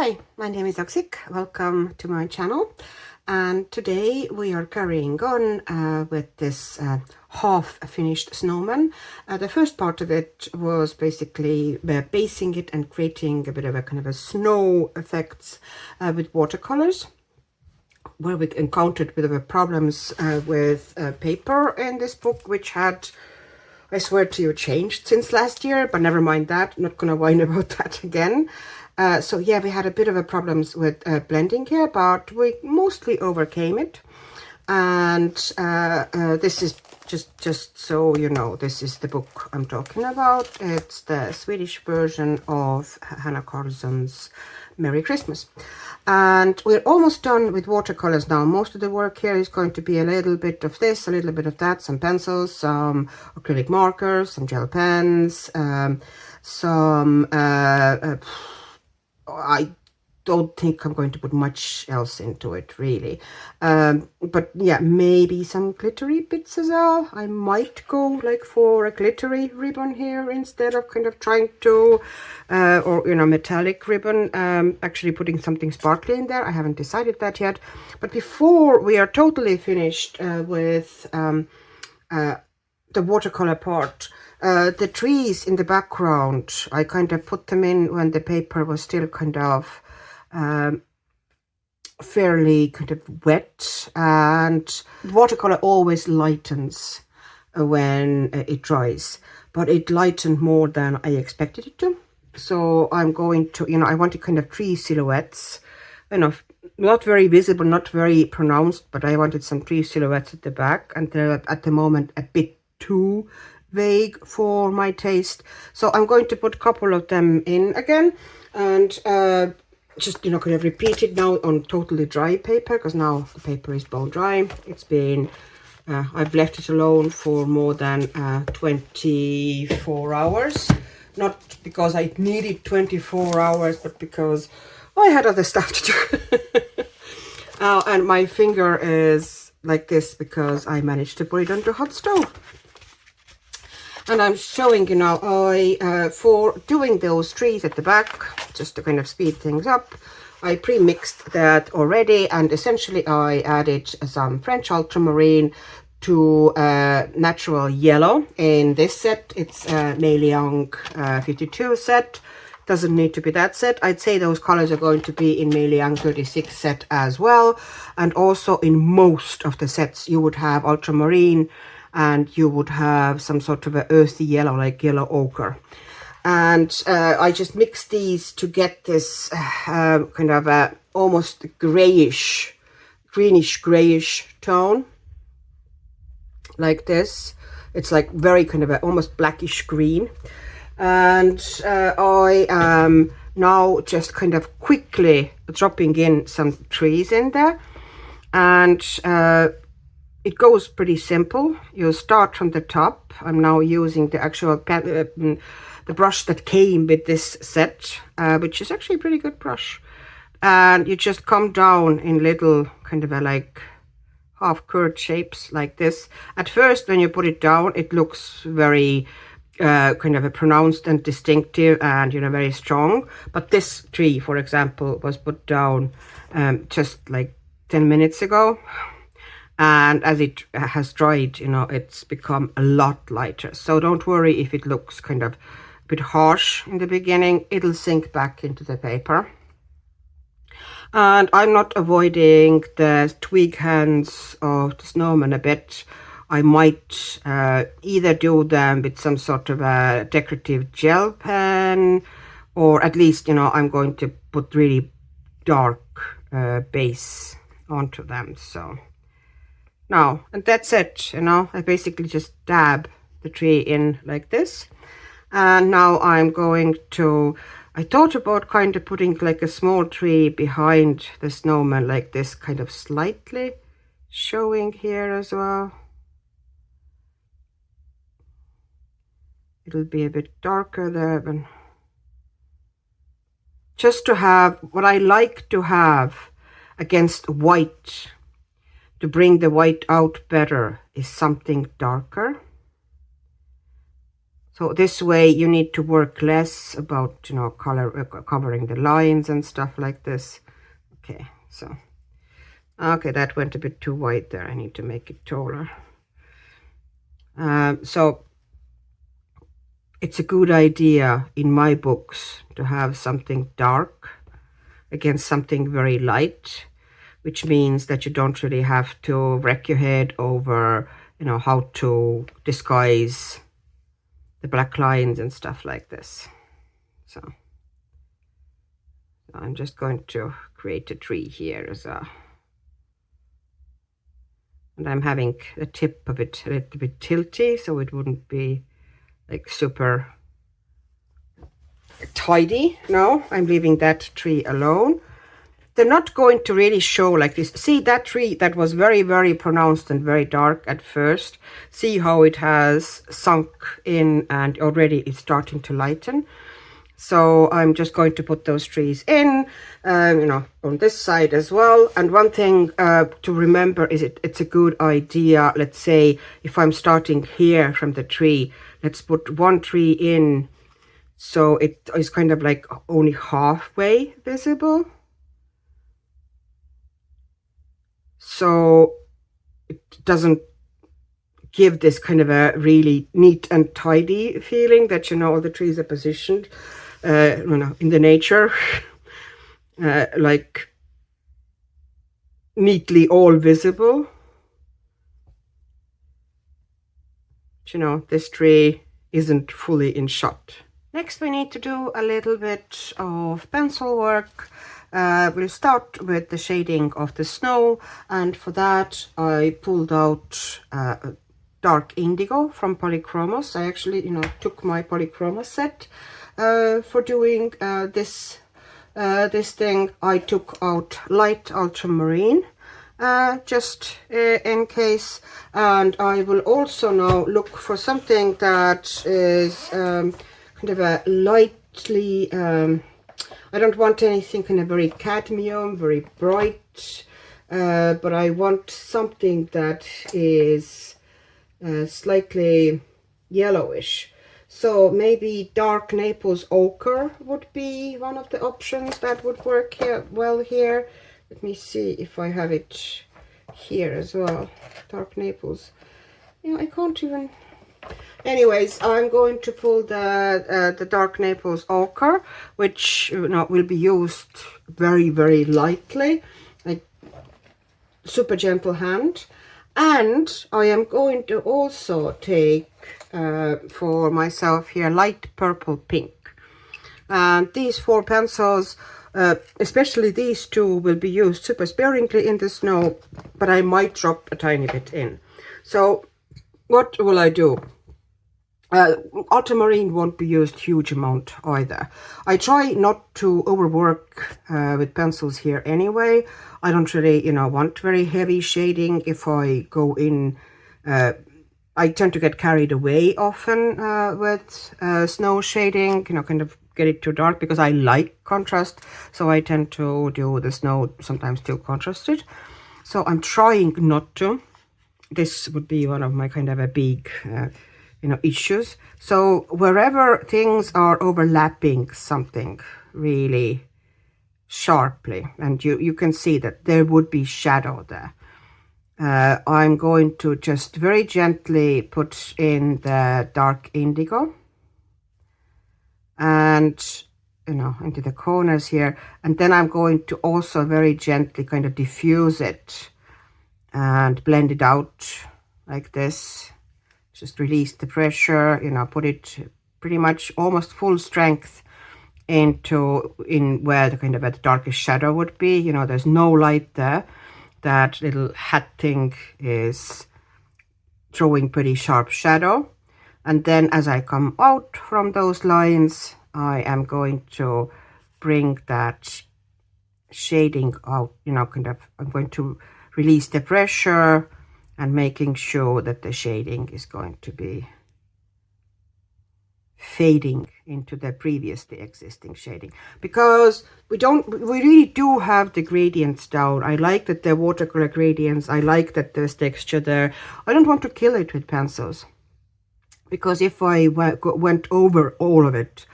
Hi, my name is Oksik. Welcome to my channel. And today we are carrying on with this half-finished snowman. The first part of it was basically basing it and creating a bit of a kind of a snow effects with watercolors, where we encountered a bit of a problems with paper in this book, which had, I swear to you, changed since last year, but never mind that. Not gonna whine about that again. So yeah, we had a bit of a problems with blending here, but we mostly overcame it. And this is just so you know, this is the book I'm talking about. It's the Swedish version of Hanna Karlzon's Merry Christmas. And we're almost done with watercolors now. Most of the work here is going to be a little bit of this, a little bit of that, some pencils, some acrylic markers, some gel pens, some I don't think I'm going to put much else into it, really. But yeah, maybe some glittery bits as well. I might go like for a glittery ribbon here instead of kind of trying to, or, you know, metallic ribbon, actually putting something sparkly in there. I haven't decided that yet. But before we are totally finished with the watercolor part, the trees in the background, I kind of put them in when the paper was still kind of fairly kind of wet, and watercolor always lightens when it dries, but it lightened more than I expected it to. So I'm going to, you know, I wanted kind of tree silhouettes, you know, not very visible, not very pronounced, but I wanted some tree silhouettes at the back, and they're at the moment a bit too vague for my taste. So I'm going to put a couple of them in again, and just, you know, kind of repeat it now on totally dry paper, because now the paper is bone dry. It's been I've left it alone for more than 24 hours, not because I needed 24 hours, but because I had other stuff to do. And my finger is like this because I managed to put it onto a hot stove. And I'm showing you now, for doing those trees at the back, just to kind of speed things up, I pre-mixed that already, and essentially I added some French ultramarine to natural yellow in this set. It's a Meiliang 52 set. Doesn't need to be that set. I'd say those colors are going to be in Meiliang 36 set as well. And also in most of the sets you would have ultramarine, and you would have some sort of a earthy yellow, like yellow ochre. And I just mixed these to get this kind of a almost grayish, greenish grayish tone, like this. It's like very kind of a almost blackish green. And I am now just kind of quickly dropping in some trees in there, and it goes pretty simple. You start from the top. I'm now using the actual the brush that came with this set, which is actually a pretty good brush. And you just come down in little kind of a like half curved shapes like this. At first, when you put it down, it looks very kind of a pronounced and distinctive and, you know, very strong. But this tree, for example, was put down just like 10 minutes ago. And as it has dried, you know, it's become a lot lighter. So don't worry if it looks kind of a bit harsh in the beginning. It'll sink back into the paper. And I'm not avoiding the twig hands of the snowman a bit. I might either do them with some sort of a decorative gel pen, or at least, you know, I'm going to put really dark base onto them. So now, and that's it, you know, I basically just dab the tree in like this. And now I'm going to, I thought about kind of putting like a small tree behind the snowman like this, kind of slightly showing here as well. It'll be a bit darker there, but just to have, what I like to have against white, to bring the white out better, is something darker. So this way you need to work less about, you know, covering the lines and stuff like this. Okay, so, okay, that went a bit too wide there. I need to make it taller. So it's a good idea in my books to have something dark against something very light, which means that you don't really have to wreck your head over, you know, how to disguise the black lines and stuff like this. So I'm just going to create a tree here as a, and I'm having the tip of it a little bit tilty, so it wouldn't be like super tidy. No, I'm leaving that tree alone. They're not going to really show like this. See that tree that was very, very pronounced and very dark at first. See how it has sunk in and already it's starting to lighten. So I'm just going to put those trees in, you know, on this side as well. And one thing to remember is it's a good idea. Let's say if I'm starting here from the tree, let's put one tree in so it is kind of like only halfway visible. So it doesn't give this kind of a really neat and tidy feeling that, you know, all the trees are positioned, you know, in the nature, like neatly all visible. But, you know, this tree isn't fully in shot. Next, we need to do a little bit of pencil work. We'll start with the shading of the snow, and for that I pulled out dark indigo from Polychromos. I actually, you know, took my Polychromos set for doing this thing. I took out light ultramarine just in case, and I will also now look for something that is kind of a lightly I don't want anything kind of very cadmium, very bright, but I want something that is slightly yellowish. So maybe dark Naples ochre would be one of the options that would work here well here. Let me see if I have it here as well. Dark Naples. Yeah, I can't even. Anyways, I'm going to pull the dark Naples ochre, which, you know, will be used very, very lightly, like super gentle hand. And I am going to also take for myself here light purple pink. And these 4 pencils, especially these 2, will be used super sparingly in the snow, but I might drop a tiny bit in. So what will I do? Ultramarine won't be used huge amount either. I try not to overwork with pencils here anyway. I don't really, you know, want very heavy shading. If I go in, I tend to get carried away often with snow shading, you know, kind of get it too dark because I like contrast. So I tend to do the snow sometimes too contrasted. So I'm trying not to. This would be one of my kind of a big you know, issues. So wherever things are overlapping something really sharply, and you can see that there would be shadow there, I'm going to just very gently put in the dark indigo and, you know, into the corners here, and then I'm going to also very gently kind of diffuse it and blend it out like this. Just release the pressure, you know, put it pretty much almost full strength in where the kind of the darkest shadow would be. You know, there's no light there. That little hat thing is throwing pretty sharp shadow. And then as I come out from those lines, I am going to bring that shading out, you know, kind of, I'm going to release the pressure and making sure that the shading is going to be fading into the previously existing shading, because we really do have the gradients down. I like that they're watercolor gradients. I like that there's texture there. I don't want to kill it with pencils, because if I went over all of it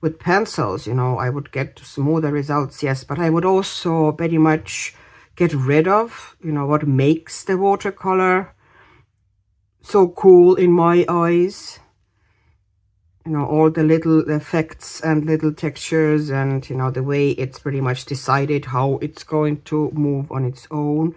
with pencils, you know, I would get smoother results, yes, but I would also pretty much get rid of, you know, what makes the watercolor so cool in my eyes. You know, all the little effects and little textures, and, you know, the way it's pretty much decided how it's going to move on its own.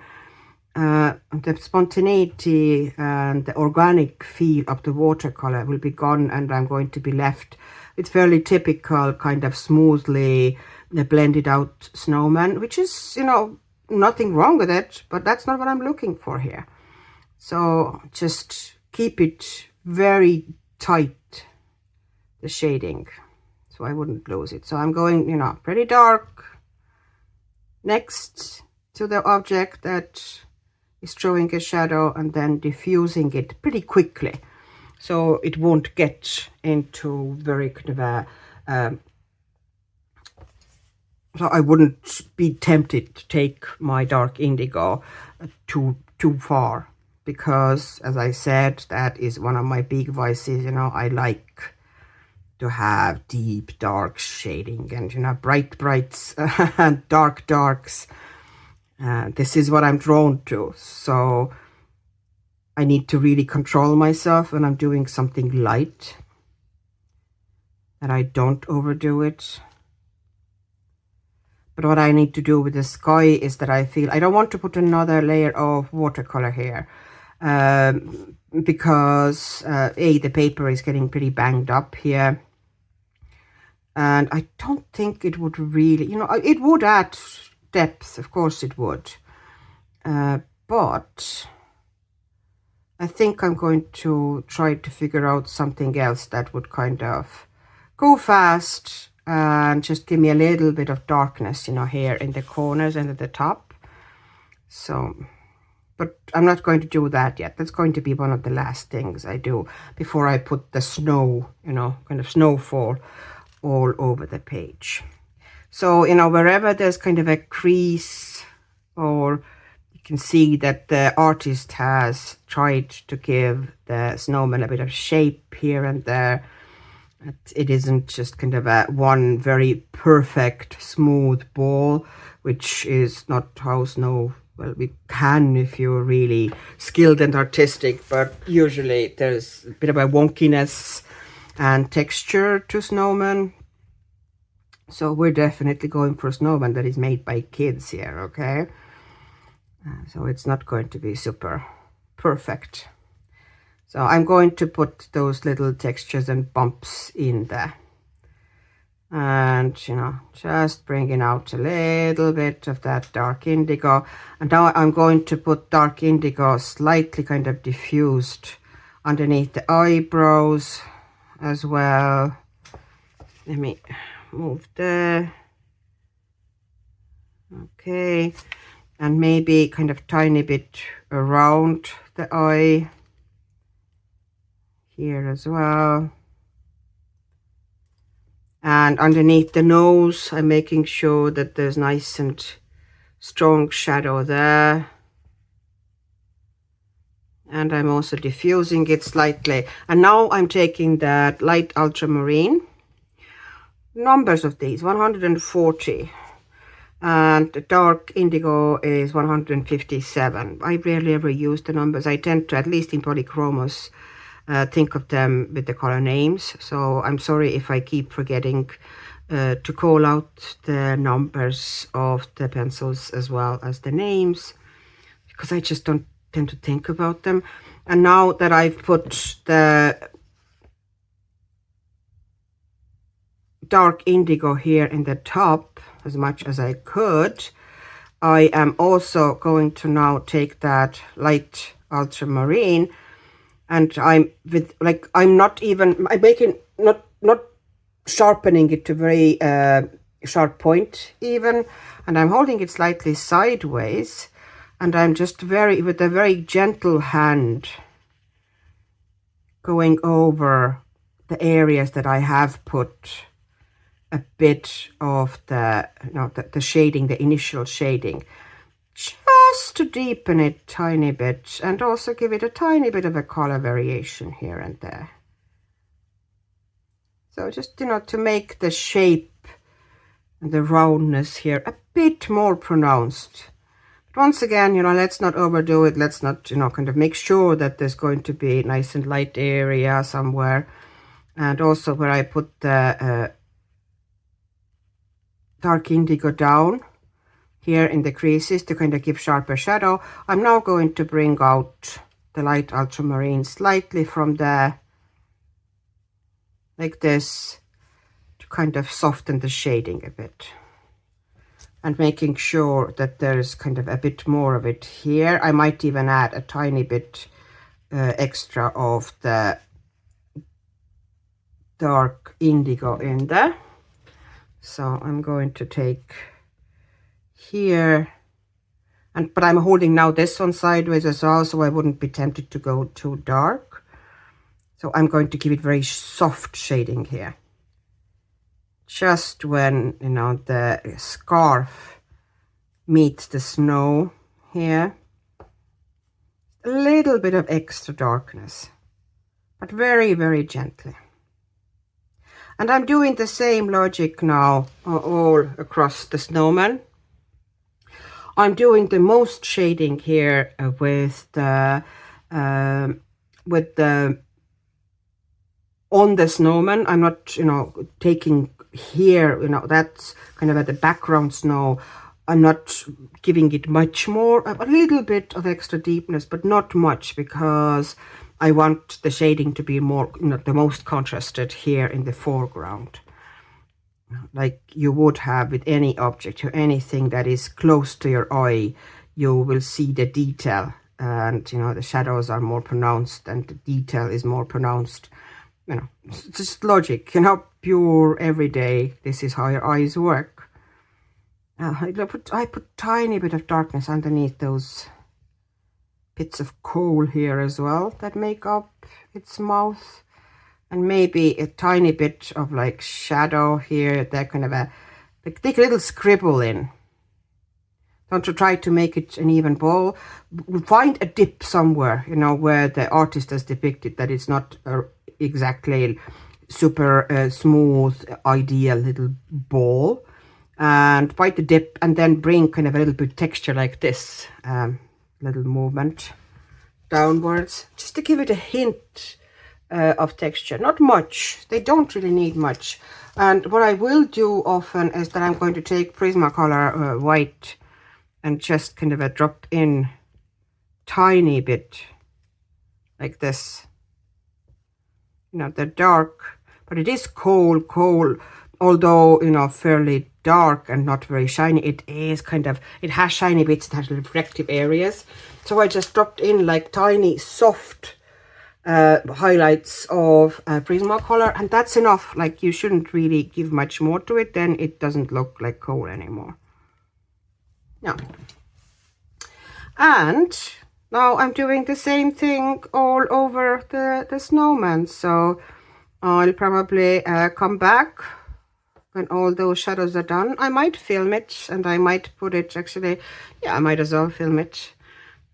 The spontaneity and the organic feel of the watercolor will be gone, and I'm going to be left with fairly typical kind of smoothly blended out snowman, which is, you know, nothing wrong with it, but that's not what I'm looking for here. So just keep it very tight, the shading, so I wouldn't lose it. So I'm going, you know, pretty dark next to the object that is throwing a shadow, and then diffusing it pretty quickly so it won't get into very kind of a so I wouldn't be tempted to take my dark indigo too far, because as I said, that is one of my big vices. You know, I like to have deep dark shading, and, you know, bright brights and dark darks. This is what I'm drawn to, so I need to really control myself when I'm doing something light, that I don't overdo it. But what I need to do with the sky is that I feel I don't want to put another layer of watercolor here, because the paper is getting pretty banged up here, and I don't think it would really, you know, it would add depth, of course it would, but I think I'm going to try to figure out something else that would kind of go fast and just give me a little bit of darkness, you know, here in the corners and at the top. So, but I'm not going to do that yet. That's going to be one of the last things I do before I put the snow, you know, kind of snowfall all over the page. So, you know, wherever there's kind of a crease, or you can see that the artist has tried to give the snowman a bit of shape here and there. It isn't just kind of a one very perfect smooth ball, which is not how snow, well, we can if you're really skilled and artistic, but usually there's a bit of a wonkiness and texture to snowman. So we're definitely going for a snowman that is made by kids here, okay? So it's not going to be super perfect. So I'm going to put those little textures and bumps in there. And, you know, just bringing out a little bit of that dark indigo. And now I'm going to put dark indigo slightly kind of diffused underneath the eyebrows as well. Let me move there. Okay. And maybe kind of tiny bit around the eye here as well. And underneath the nose, I'm making sure that there's nice and strong shadow there. And I'm also diffusing it slightly. And now I'm taking that light ultramarine. Numbers of these, 140. And the dark indigo is 157. I rarely ever use the numbers. I tend to, at least in Polychromos, think of them with the color names. So I'm sorry if I keep forgetting to call out the numbers of the pencils as well as the names, because I just don't tend to think about them. And now that I've put the dark indigo here in the top as much as I could, I am also going to now take that light ultramarine, and I'm not sharpening it to very sharp point even, and I'm holding it slightly sideways, and I'm just with a very gentle hand going over the areas that I have put a bit of the, you know, the shading, the initial shading, just to deepen it tiny bit and also give it a tiny bit of a color variation here and there. So just, you know, to make the shape and the roundness here a bit more pronounced. But once again, you know, let's not overdo it. Let's not, you know, kind of make sure that there's going to be nice and light area somewhere. And also where I put the dark indigo down here in the creases to kind of give sharper shadow, I'm now going to bring out the light ultramarine slightly from there, like this, to kind of soften the shading a bit. And making sure that there's kind of a bit more of it here. I might even add a tiny bit extra of the dark indigo in there. So I'm going to take here, but I'm holding now this one sideways as well, so I wouldn't be tempted to go too dark. So I'm going to give it very soft shading here. Just when, you know, the scarf meets the snow here. A little bit of extra darkness, but very, very gently. And I'm doing the same logic now all across the snowman. I'm doing the most shading here with the on the snowman. I'm not, you know, taking here, you know, that's kind of at the background snow. I'm not giving it much more, a little bit of extra deepness, but not much, because I want the shading to be more, you know, the most contrasted here in the foreground, like you would have with any object or anything that is close to your eye. You will see the detail, and, you know, the shadows are more pronounced and the detail is more pronounced. You know, it's just logic, you know, pure everyday. This is how your eyes work. I put tiny bit of darkness underneath those bits of coal here as well that make up its mouth, and maybe a tiny bit of like shadow here. They're kind of like, take a little scribble in. Don't try to make it an even ball. Find a dip somewhere, you know, where the artist has depicted that it's not exactly super smooth, ideal little ball. And find the dip, and then bring kind of a little bit of texture like this, little movement downwards, just to give it a hint of texture. Not much, they don't really need much. And what I will do often is that I'm going to take Prismacolor white and just kind of a drop in tiny bit like this. You know, they're dark, but it is coal, although, you know, fairly dark and not very shiny. It is kind of, it has shiny bits, it has reflective areas. So I just dropped in like tiny soft highlights of Prismacolor, and that's enough. Like, you shouldn't really give much more to it, then it doesn't look like coal anymore. Yeah. And now I'm doing the same thing all over the snowman. So I'll probably come back when all those shadows are done. I might film it, and I might put it, actually, yeah, I might as well film it,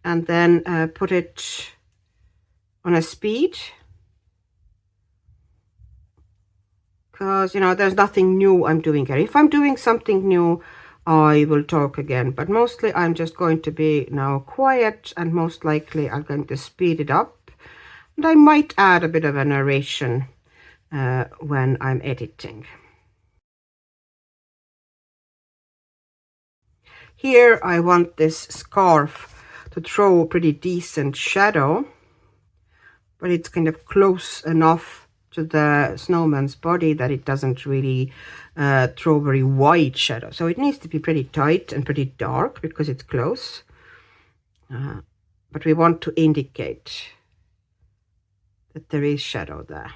and then put it on a speed, because, you know, there's nothing new I'm doing here. If I'm doing something new, I will talk again, but mostly I'm just going to be now quiet, and most likely I'm going to speed it up, and I might add a bit of a narration when I'm editing. Here I want this scarf to throw a pretty decent shadow, but it's kind of close enough to the snowman's body that it doesn't really throw very wide shadow. So it needs to be pretty tight and pretty dark because it's close. But we want to indicate that there is shadow there.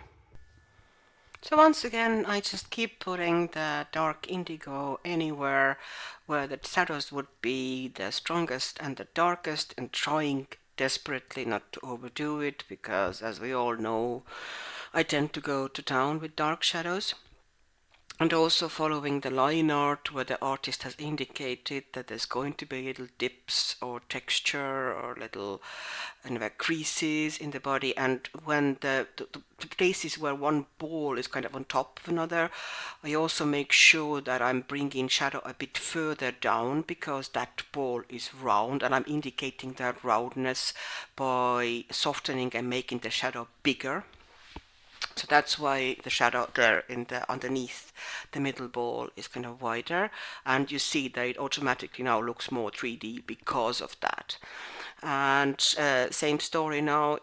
So once again, I just keep putting the dark indigo anywhere where the shadows would be the strongest and the darkest, and trying desperately not to overdo it, because, as we all know, I tend to go to town with dark shadows. And also following the line art where the artist has indicated that there's going to be little dips or texture or little creases in the body. And when the places where one ball is kind of on top of another, I also make sure that I'm bringing shadow a bit further down, because that ball is round and I'm indicating that roundness by softening and making the shadow bigger. So that's why the shadow there in the underneath the middle ball is kind of wider, and you see that it automatically now looks more 3D because of that. And same story now,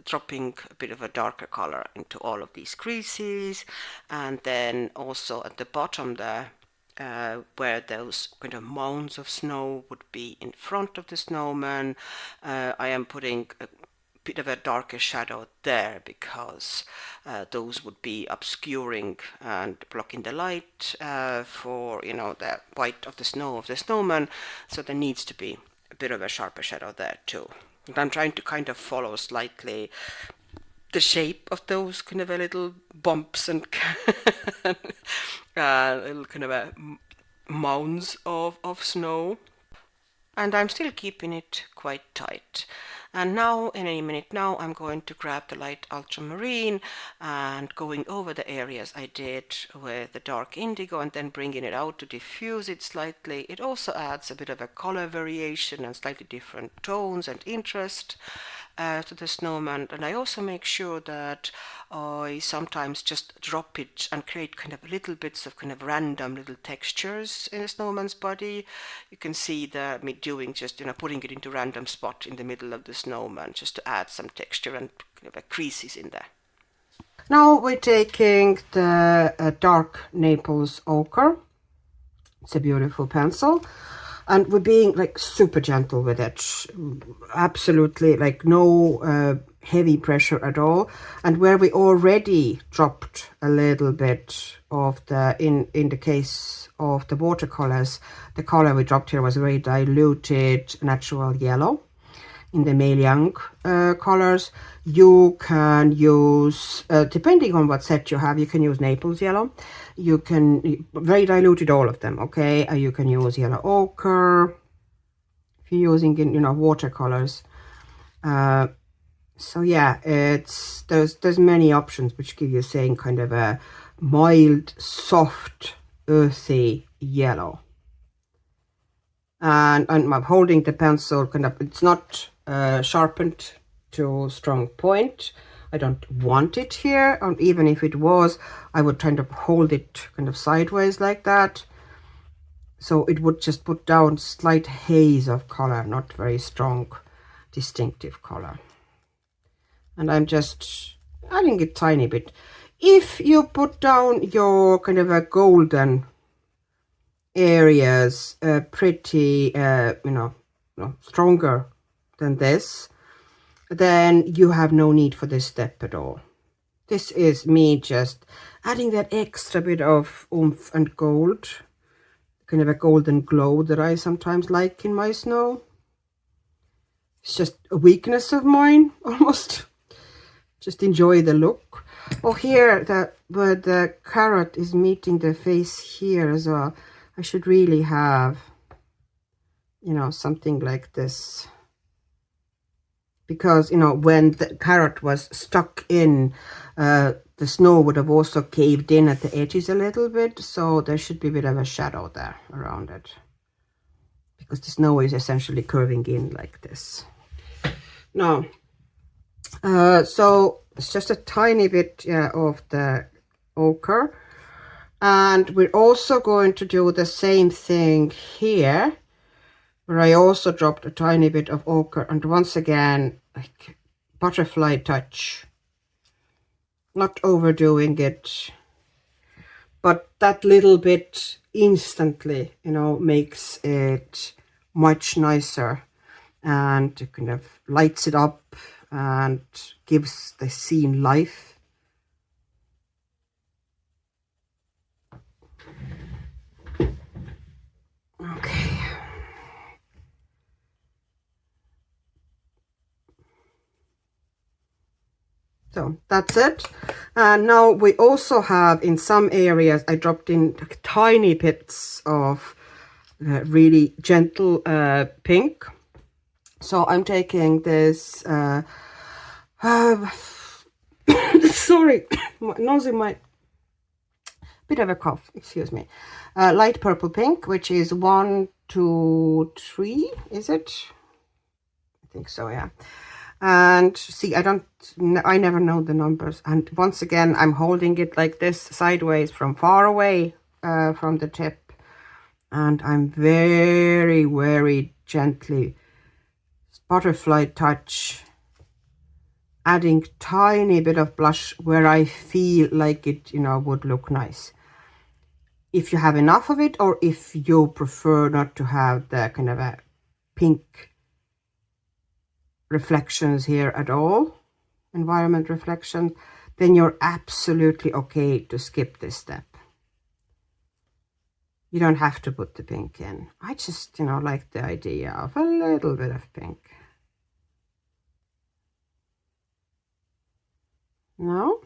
dropping a bit of a darker color into all of these creases, and then also at the bottom there, where those kind of mounds of snow would be in front of the snowman, I am putting a bit of a darker shadow there, because those would be obscuring and blocking the light for the white of the snow of the snowman, so there needs to be a bit of a sharper shadow there too. And I'm trying to kind of follow slightly the shape of those kind of a little bumps and little kind of a mounds of snow, and I'm still keeping it quite tight. And now, in a minute now, I'm going to grab the light ultramarine and going over the areas I did with the dark indigo and then bringing it out to diffuse it slightly. It also adds a bit of a color variation and slightly different tones and interest to the snowman. And I also make sure that I sometimes just drop it and create kind of little bits of kind of random little textures in a snowman's body. You can see me doing just putting it into random spot in the middle of the snowman just to add some texture and kind of creases in there. Now we're taking the dark Naples ochre. It's a beautiful pencil, and we're being like super gentle with it, absolutely like no heavy pressure at all. And where we already dropped a little bit of the in the case of the watercolors, the color we dropped here was very diluted natural yellow. In the Meiliang colors, you can use, depending on what set you have, you can use Naples yellow. You can, very diluted, all of them, okay? You can use yellow ochre if you're using, watercolors. So yeah, there's many options which give you saying kind of a mild, soft, earthy yellow. And I'm holding the pencil kind of, it's not sharpened to strong point. I don't want it here, and even if it was, I would kind of hold it kind of sideways like that, so it would just put down slight haze of color, not very strong distinctive color. And I'm just adding a tiny bit. If you put down your kind of a golden areas pretty stronger than this, then you have no need for this step at all. This is me just adding that extra bit of oomph and gold, kind of a golden glow that I sometimes like in my snow. It's just a weakness of mine, almost. Just enjoy the look. Oh, here, where the carrot is meeting the face here as well, I should really have, something like this. Because, when the carrot was stuck in, the snow would have also caved in at the edges a little bit. So there should be a bit of a shadow there around it. Because the snow is essentially curving in like this. Now, so it's just a tiny bit of the ochre. And we're also going to do the same thing here, where I also dropped a tiny bit of ochre, and once again, like butterfly touch, not overdoing it, but that little bit instantly, makes it much nicer and kind of lights it up and gives the scene life. Okay. So that's it. And now we also have, in some areas, I dropped in tiny bits of really gentle pink. So I'm taking this, sorry, my nose in my, bit of a cough, excuse me. Light purple pink, which is 1, 2, 3, is it? I think so, yeah. And see, I never know the numbers. And once again, I'm holding it like this sideways from far away from the tip. And I'm very, very gently, butterfly touch, adding tiny bit of blush where I feel like it, would look nice. If you have enough of it, or if you prefer not to have the kind of a pink reflections here at all, environment reflections, then you're absolutely okay to skip this step. You don't have to put the pink in. I just, like the idea of a little bit of pink. No?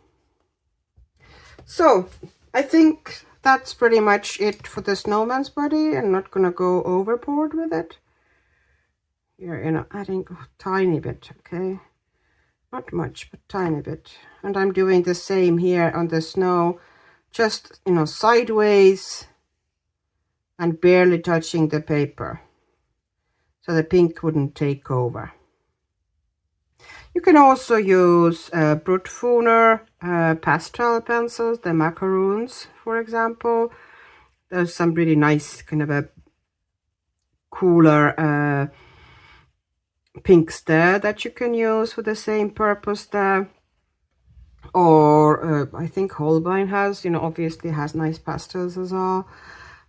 So, I think that's pretty much it for the snowman's body. I'm not gonna go overboard with it. You're, adding a tiny bit, okay? Not much, but tiny bit. And I'm doing the same here on the snow, just, sideways and barely touching the paper, so the pink wouldn't take over. You can also use Brutfuner pastel pencils, the macaroons, for example. There's some really nice kind of a cooler pinks there that you can use for the same purpose there. Or I think Holbein has, obviously has nice pastels as well.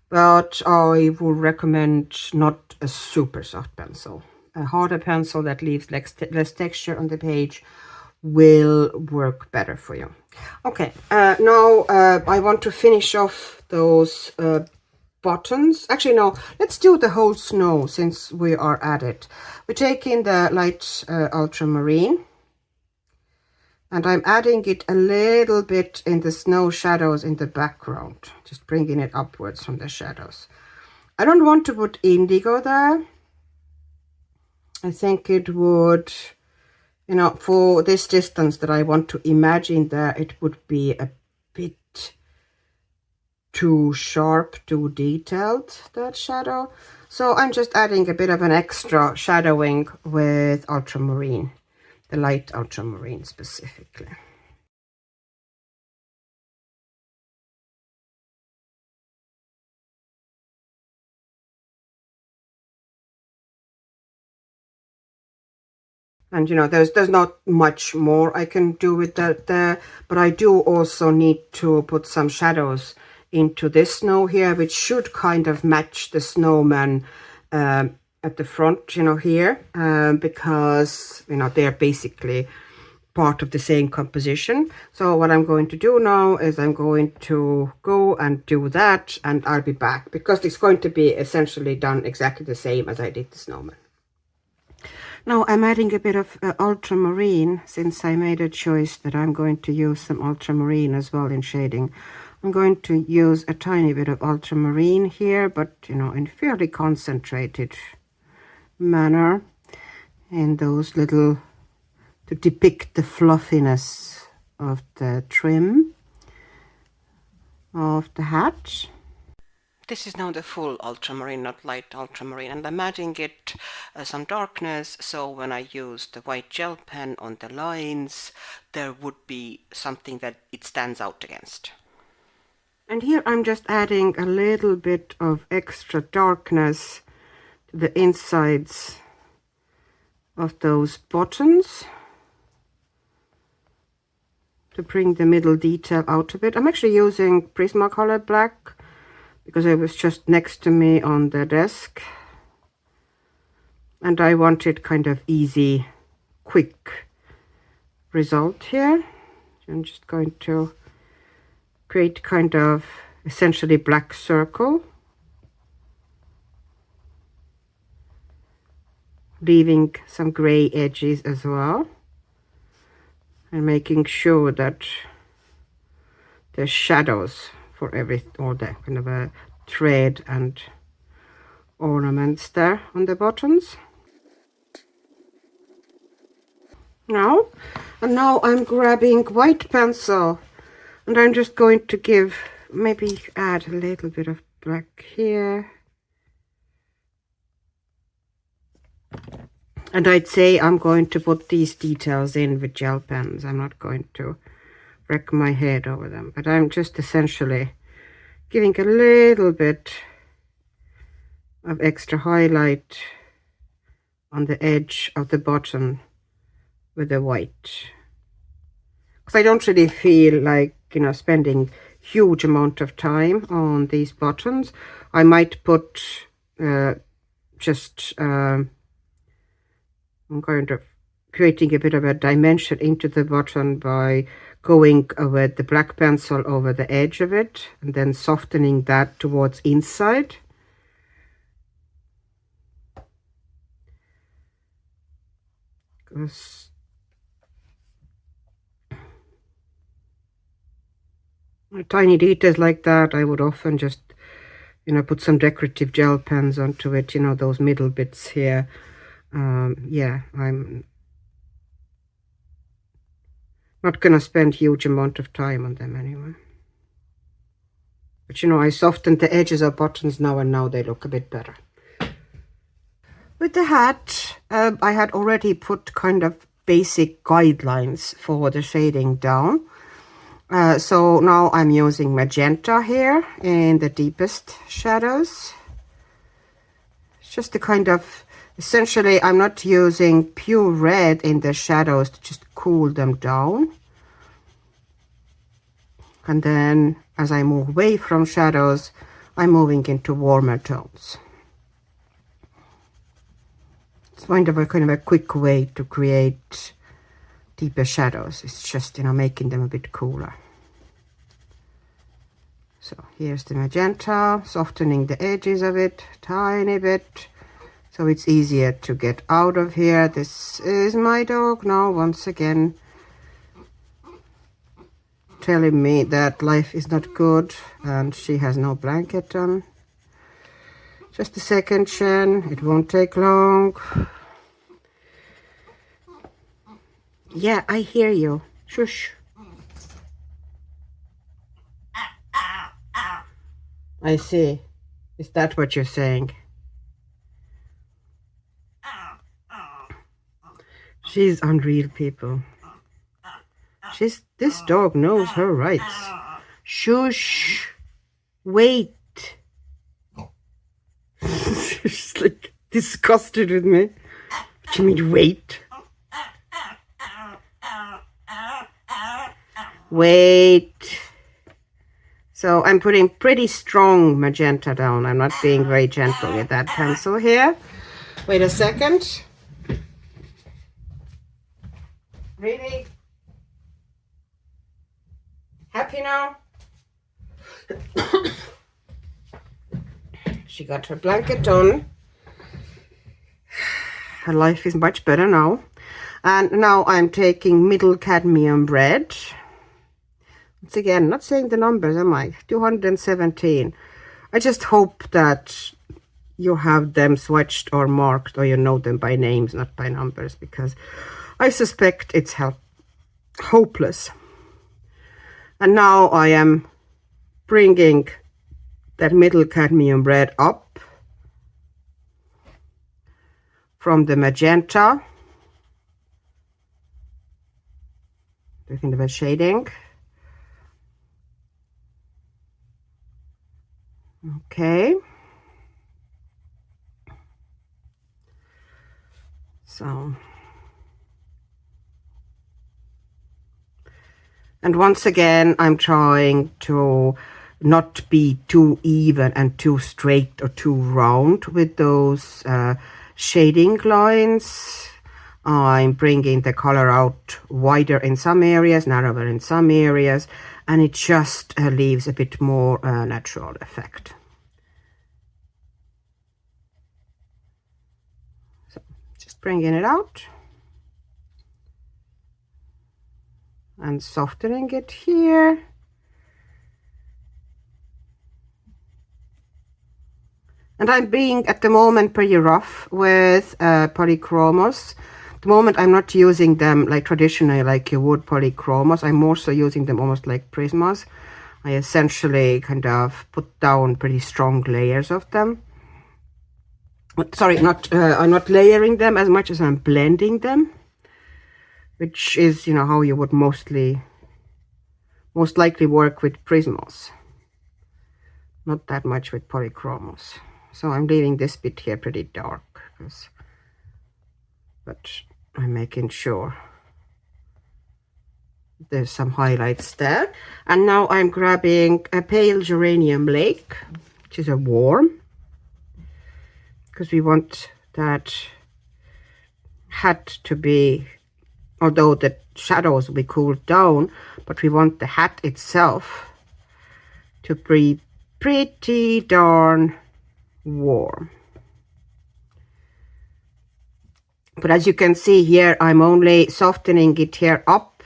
But I would recommend not a super soft pencil. A harder pencil that leaves less texture on the page will work better for you. Okay, now I want to finish off those buttons. Actually, no, let's do the whole snow since we are at it. We take in the light ultramarine. And I'm adding it a little bit in the snow shadows in the background, just bringing it upwards from the shadows. I don't want to put indigo there. I think it would, for this distance that I want to imagine there, it would be a bit too sharp, too detailed, that shadow. So I'm just adding a bit of an extra shadowing with ultramarine. The light ultramarine specifically. And there's not much more I can do with that there, but I do also need to put some shadows into this snow here, which should kind of match the snowman at the front, here, because they're basically part of the same composition. So what I'm going to do now is I'm going to go and do that, and I'll be back because it's going to be essentially done exactly the same as I did the snowman. Now I'm adding a bit of ultramarine, since I made a choice that I'm going to use some ultramarine as well in shading. I'm going to use a tiny bit of ultramarine here, but in fairly concentrated manner, in those little, to depict the fluffiness of the trim of the hat. This is now the full ultramarine, not light ultramarine, and I'm adding it some darkness, so when I use the white gel pen on the lines, there would be something that it stands out against. And here I'm just adding a little bit of extra darkness to the insides of those buttons to bring the middle detail out a bit. I'm actually using Prismacolor black because it was just next to me on the desk, and I wanted kind of easy, quick result here. I'm just going to create kind of essentially black circle, leaving some gray edges as well, and making sure that the shadows for all the kind of a thread and ornaments there on the buttons. Now I'm grabbing white pencil, and I'm just going to maybe add a little bit of black here. And I'd say I'm going to put these details in with gel pens. I'm not going to wreck my head over them, but I'm just essentially giving a little bit of extra highlight on the edge of the button with the white, because I don't really feel like, you know, spending huge amount of time on these buttons. I might put I'm kind of creating a bit of a dimension into the button by going with the black pencil over the edge of it and then softening that towards inside. Because tiny details like that, I would often just, you know, put some decorative gel pens onto it, you know, those middle bits here. Yeah, I'm not gonna spend huge amount of time on them anyway. But you know, I softened the edges of buttons now, and now they look a bit better. With the hat, I had already put kind of basic guidelines for the shading down. So now I'm using magenta here in the deepest shadows. It's just a kind of, essentially I'm not using pure red in the shadows to just cool them down. And then as I move away from shadows, I'm moving into warmer tones. It's kind of a quick way to create deeper shadows. It's just, you know, making them a bit cooler. So here's the magenta, softening the edges of it a tiny bit, so it's easier to get out of here. This is my dog now, once again, telling me that life is not good and she has no blanket on. Just a second, Shen, it won't take long. Yeah, I hear you. Shush. I see. Is that what you're saying? She's unreal, people. This dog knows her rights. Shush. Wait. She's like disgusted with me. What do you mean, wait? Wait. So I'm putting pretty strong magenta down. I'm not being very gentle with that pencil here. Wait a second. Really? Happy now? She got her blanket on. Her life is much better now. And now I'm taking middle cadmium red. Once again, not saying the numbers, am I? 217. I just hope that you have them swatched or marked, or you know them by names, not by numbers, because I suspect it's hopeless. And now I am bringing that middle cadmium red up from the magenta, looking at the shading. Okay. So, and once again, I'm trying to not be too even and too straight or too round with those shading lines. I'm bringing the color out wider in some areas, narrower in some areas, and it just leaves a bit more natural effect. So just bringing it out and softening it here. And I'm being at the moment pretty rough with Polychromos. At the moment I'm not using them like traditionally like you would Polychromos. I'm more so using them almost like Prismas. I essentially kind of put down pretty strong layers of them. Sorry, I'm not layering them as much as I'm blending them, which is, you know, how you would most likely work with Prismos. Not that much with Polychromos. So I'm leaving this bit here pretty dark, but I'm making sure there's some highlights there. And now I'm grabbing a pale geranium lake, which is a warm, because we want that hat to be, although the shadows will be cooled down, but we want the hat itself to be pretty darn warm. But as you can see here, I'm only softening it here up,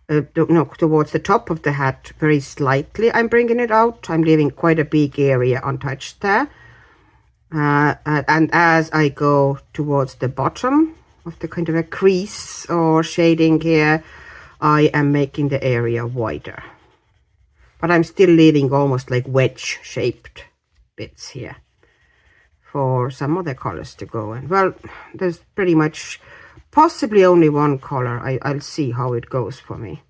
towards the top of the hat very slightly. I'm bringing it out. I'm leaving quite a big area untouched there. And as I go towards the bottom of the kind of a crease or shading here, I am making the area wider. But I'm still leaving almost like wedge-shaped bits here for some other colors to go in. Well, there's pretty much possibly only one color. I'll see how it goes for me.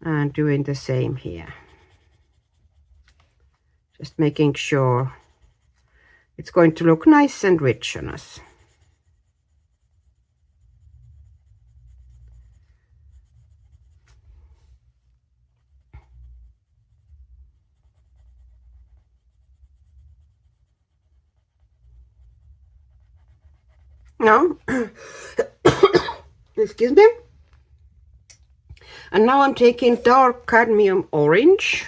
And doing the same here. Just making sure it's going to look nice and rich on us. Now, excuse me. And now I'm taking dark cadmium orange,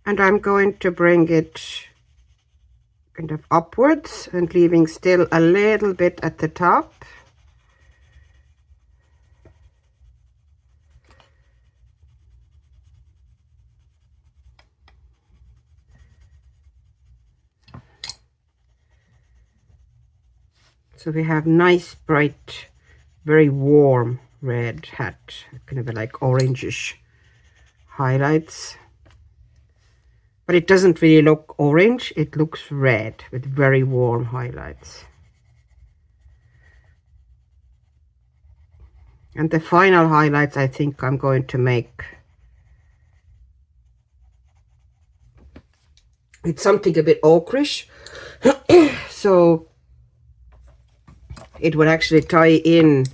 and I'm going to bring it kind of upwards and leaving still a little bit at the top. So we have nice, bright, very warm red hat, kind of like orangish highlights. But it doesn't really look orange, it looks red with very warm highlights. And the final highlights, I think I'm going to make it's something a bit ochreish. So it would actually tie in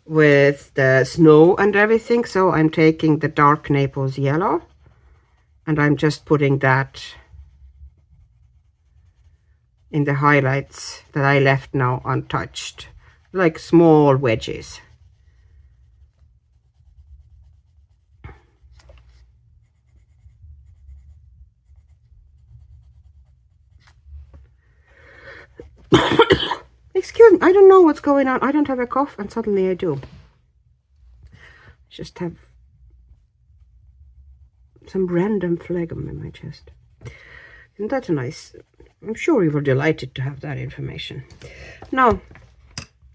with the snow and everything. So I'm taking the dark Naples yellow and I'm just putting that in the highlights that I left now untouched, like small wedges. Excuse me, I don't know what's going on. I don't have a cough and suddenly I do. Just have some random phlegm in my chest. And that's nice. I'm sure you were delighted to have that information. Now,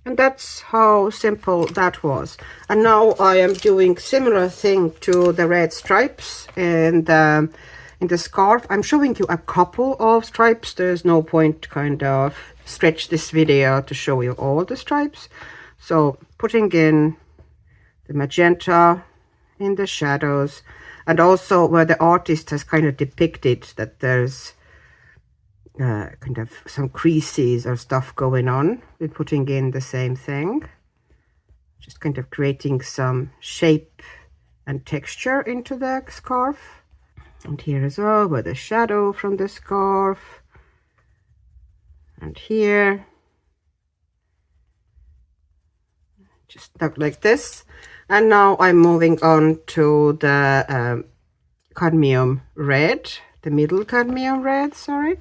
and that's how simple that was. And now I am doing similar thing to the red stripes in the scarf. I'm showing you a couple of stripes. There's no point to kind of stretch this video to show you all the stripes. So putting in the magenta in the shadows, and also where the artist has kind of depicted that there's kind of some creases or stuff going on, we're putting in the same thing, just kind of creating some shape and texture into the scarf. And here as well, where the shadow from the scarf, and here, just like this. And now I'm moving on to the cadmium red, the middle cadmium red, sorry.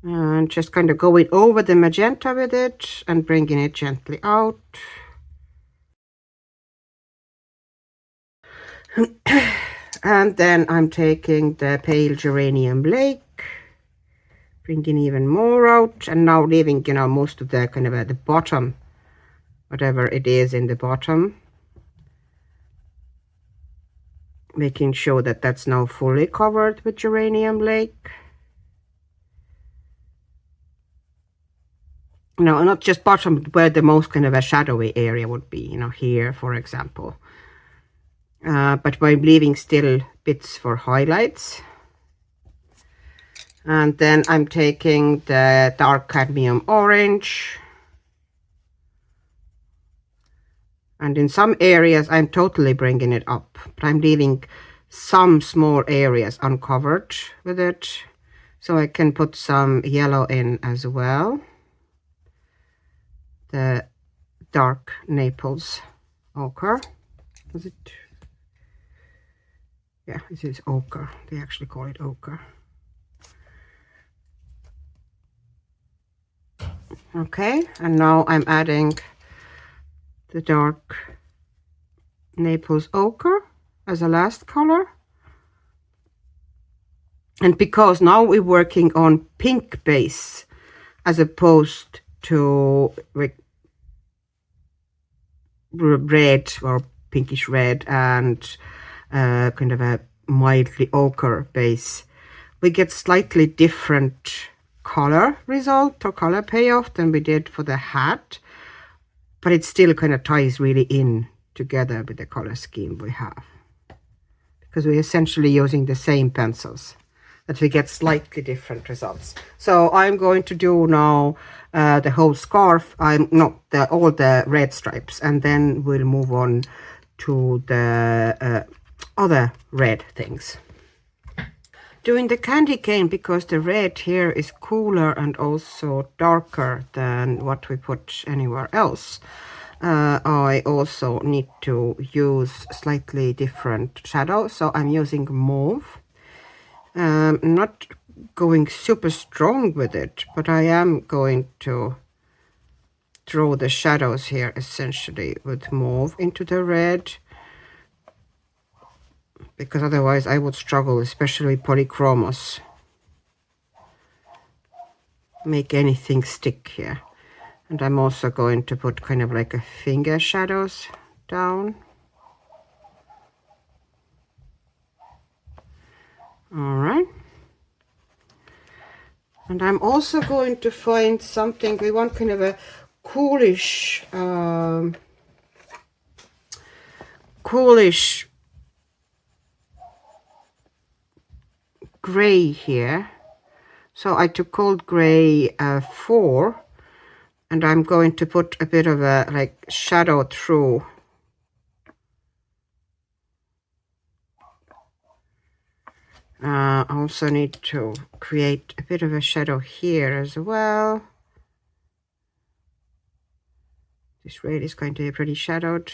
And just kind of going over the magenta with it and bringing it gently out. And then I'm taking the pale geranium lake, bringing even more out, and now leaving, you know, most of the kind of at the bottom, whatever it is in the bottom, making sure that that's now fully covered with geranium lake. No, not just bottom, where the most kind of a shadowy area would be, you know, here, for example. But I'm leaving still bits for highlights. And then I'm taking the dark cadmium orange. And in some areas, I'm totally bringing it up, but I'm leaving some small areas uncovered with it. So I can put some yellow in as well. The dark Naples ochre. Is it? Yeah, this is ochre. They actually call it ochre. Okay, and now I'm adding the dark Naples ochre as a last color. And because now we're working on pink base as opposed to red or pinkish red and kind of a mildly ochre base, we get slightly different color result or color payoff than we did for the hat, but it still kind of ties really in together with the color scheme we have, because we're essentially using the same pencils, that we get slightly different results. So I'm going to do now the whole scarf, all the red stripes, and then we'll move on to the other red things. Doing the candy cane, because the red here is cooler and also darker than what we put anywhere else. I also need to use slightly different shadow, so I'm using mauve. Not going super strong with it, but I am going to draw the shadows here essentially with mauve into the red, because otherwise I would struggle, especially Polychromos, make anything stick here. And I'm also going to put kind of like a finger shadows down. All right. And I'm also going to find something, we want kind of a coolish gray here. So I took cold gray 4, and I'm going to put a bit of a like shadow through. I also need to create a bit of a shadow here as well. This red is going to be pretty shadowed.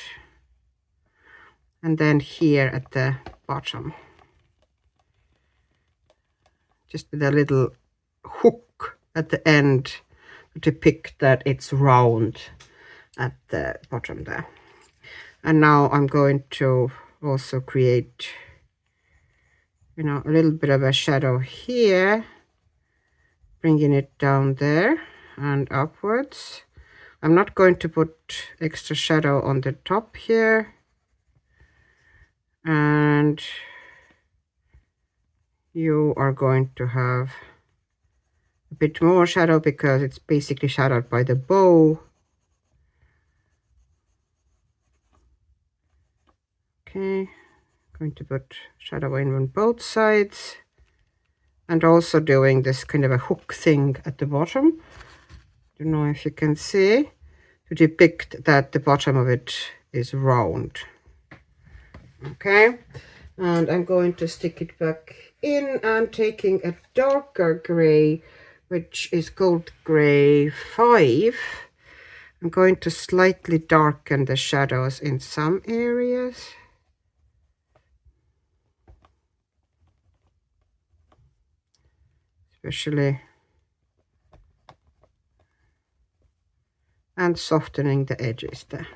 And then here at the bottom, just with a little hook at the end to depict that it's round at the bottom there. And now I'm going to also create, you know, a little bit of a shadow here, bringing it down there and upwards. I'm not going to put extra shadow on the top here. And you are going to have a bit more shadow because it's basically shadowed by the bow. Okay, going to put shadow in on both sides, and also doing this kind of a hook thing at the bottom. Don't know if you can see, to depict that the bottom of it is round. Okay, and I'm going to stick it back in and taking a darker gray, which is gold gray 5. I'm going to slightly darken the shadows in some areas. Especially, and softening the edges there.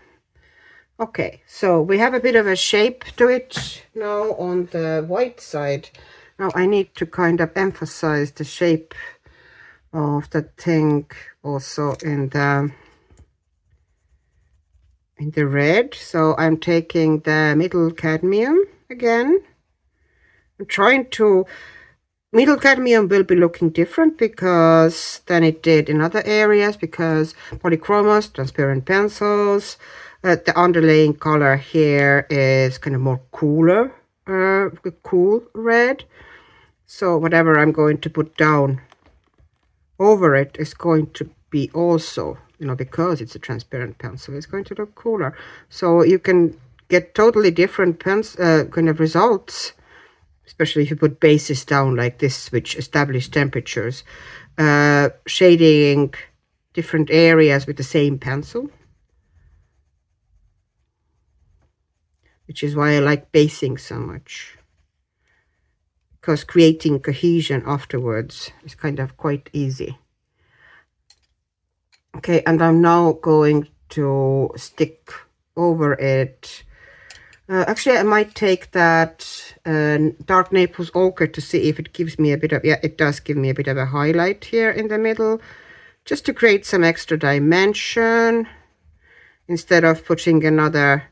Okay, so we have a bit of a shape to it now on the white side. Now I need to kind of emphasize the shape of the thing also in the red. So I'm taking the middle cadmium again. I'm trying to... Middle cadmium will be looking different because than it did in other areas, because Polychromos, transparent pencils, the underlaying color here is kind of more cooler, cool red. So whatever I'm going to put down over it is going to be also, you know, because it's a transparent pencil, it's going to look cooler. So you can get totally different kind of results, especially if you put bases down like this, which establish temperatures, shading different areas with the same pencil, which is why I like basing so much, because creating cohesion afterwards is kind of quite easy. Okay, and I'm now going to stick over it. Actually, I might take that dark Naples ochre to see if it gives me a bit of... Yeah, it does give me a bit of a highlight here in the middle, just to create some extra dimension. Instead of putting another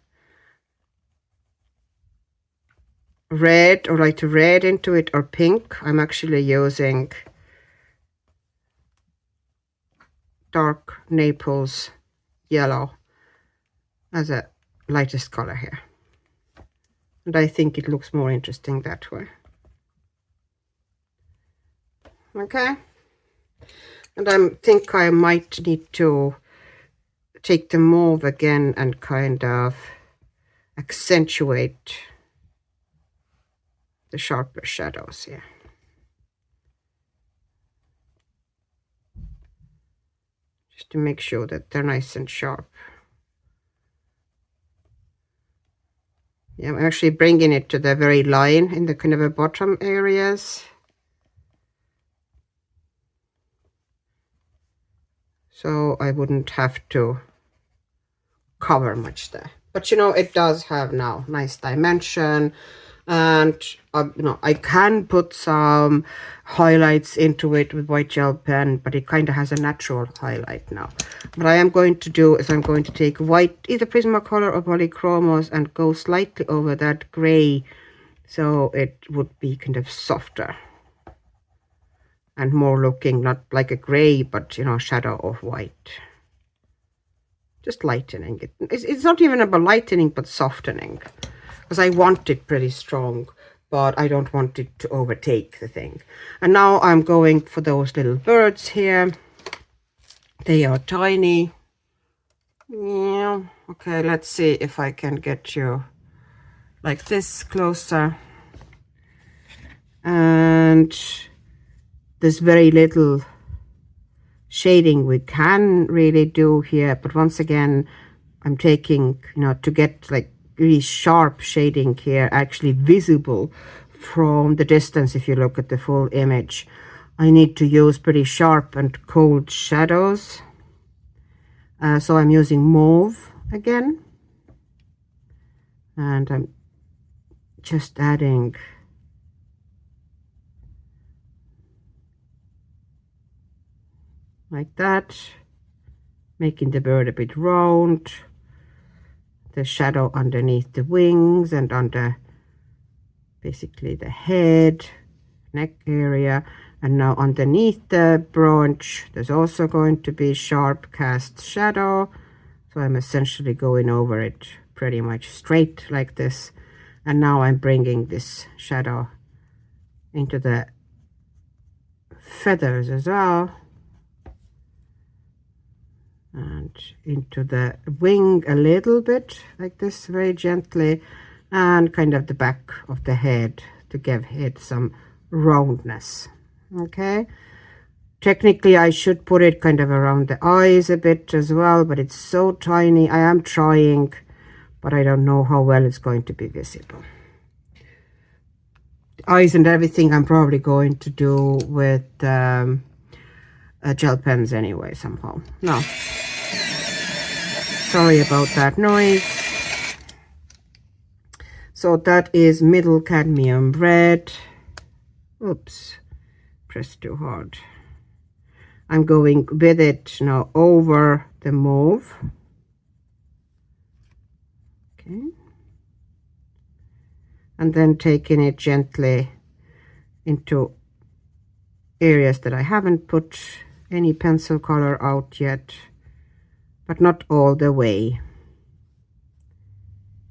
red or light red into it or pink, I'm actually using dark Naples yellow as a lightest color here. And I think it looks more interesting that way. Okay. And I think I might need to take the mauve again and kind of accentuate the sharper shadows here. Just to make sure that they're nice and sharp. Yeah, I'm actually bringing it to the very line in the kind of a bottom areas. So I wouldn't have to cover much there. But you know, it does have now nice dimension. And you know, I can put some highlights into it with white gel pen, but it kind of has a natural highlight now. What I am going to do is I'm going to take white, either Prismacolor or Polychromos, and go slightly over that gray, so it would be kind of softer and more looking not like a gray, but you know, shadow of white. Just lightening it. It's not even about lightening, but softening. Because I want it pretty strong, but I don't want it to overtake the thing. And now I'm going for those little birds here. They are tiny. Yeah. Okay, let's see if I can get you like this closer. And there's very little shading we can really do here, but once again, I'm taking, you know, to get like really sharp shading here, actually visible from the distance. If you look at the full image, I need to use pretty sharp and cold shadows. So I'm using mauve again, and I'm just adding like that, making the bird a bit round, the shadow underneath the wings and under basically the head, neck area. And now underneath the branch, there's also going to be sharp cast shadow. So I'm essentially going over it pretty much straight like this. And now I'm bringing this shadow into the feathers as well, and into the wing a little bit like this, very gently, and kind of the back of the head to give it some roundness. Okay, technically I should put it kind of around the eyes a bit as well, but it's so tiny. I am trying, but I don't know how well it's going to be visible. The eyes and everything I'm probably going to do with gel pens anyway somehow. No, sorry about that noise. So that is middle cadmium red. Oops, pressed too hard. I'm going with it now over the mauve. Okay. And then taking it gently into areas that I haven't put any pencil color out yet, but not all the way.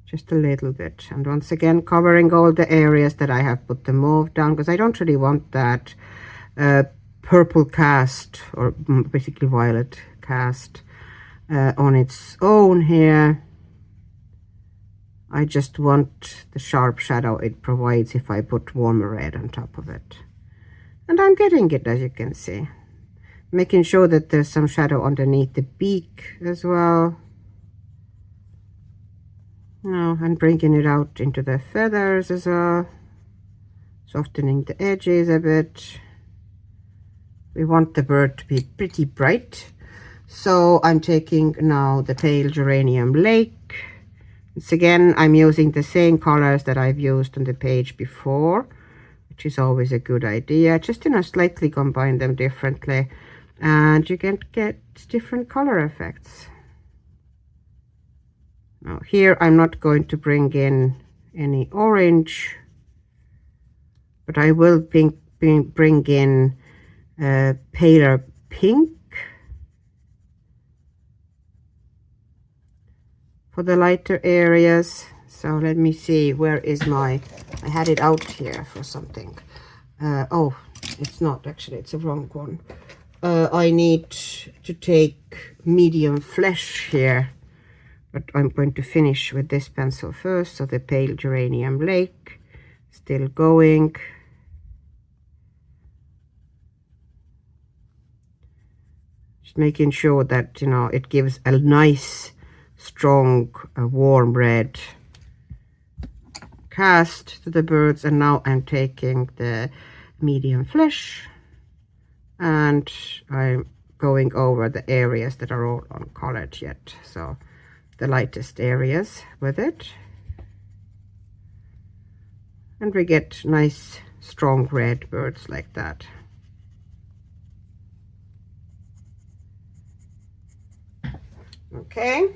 Just a little bit. And once again, covering all the areas that I have put the mauve down, because I don't really want that purple cast, or basically violet cast, on its own here. I just want the sharp shadow it provides if I put warmer red on top of it. And I'm getting it, as you can see. Making sure that there's some shadow underneath the beak as well. Now, and bringing it out into the feathers as well. Softening the edges a bit. We want the bird to be pretty bright. So I'm taking now the pale geranium lake. Once again, I'm using the same colors that I've used on the page before, which is always a good idea. Just, slightly combine them differently, and you can get different color effects. Now here I'm not going to bring in any orange, but I will bring in paler pink for the lighter areas. So let me see, where is my, I had it out here for something. Oh, it's not actually, it's a wrong one. I need to take medium flesh here, but I'm going to finish with this pencil first. So the pale geranium lake, still going. Just making sure that, it gives a nice, strong, warm red cast to the birds. And now I'm taking the medium flesh and I'm going over the areas that are all uncolored yet. So the lightest areas with it. And we get nice, strong red birds like that. Okay.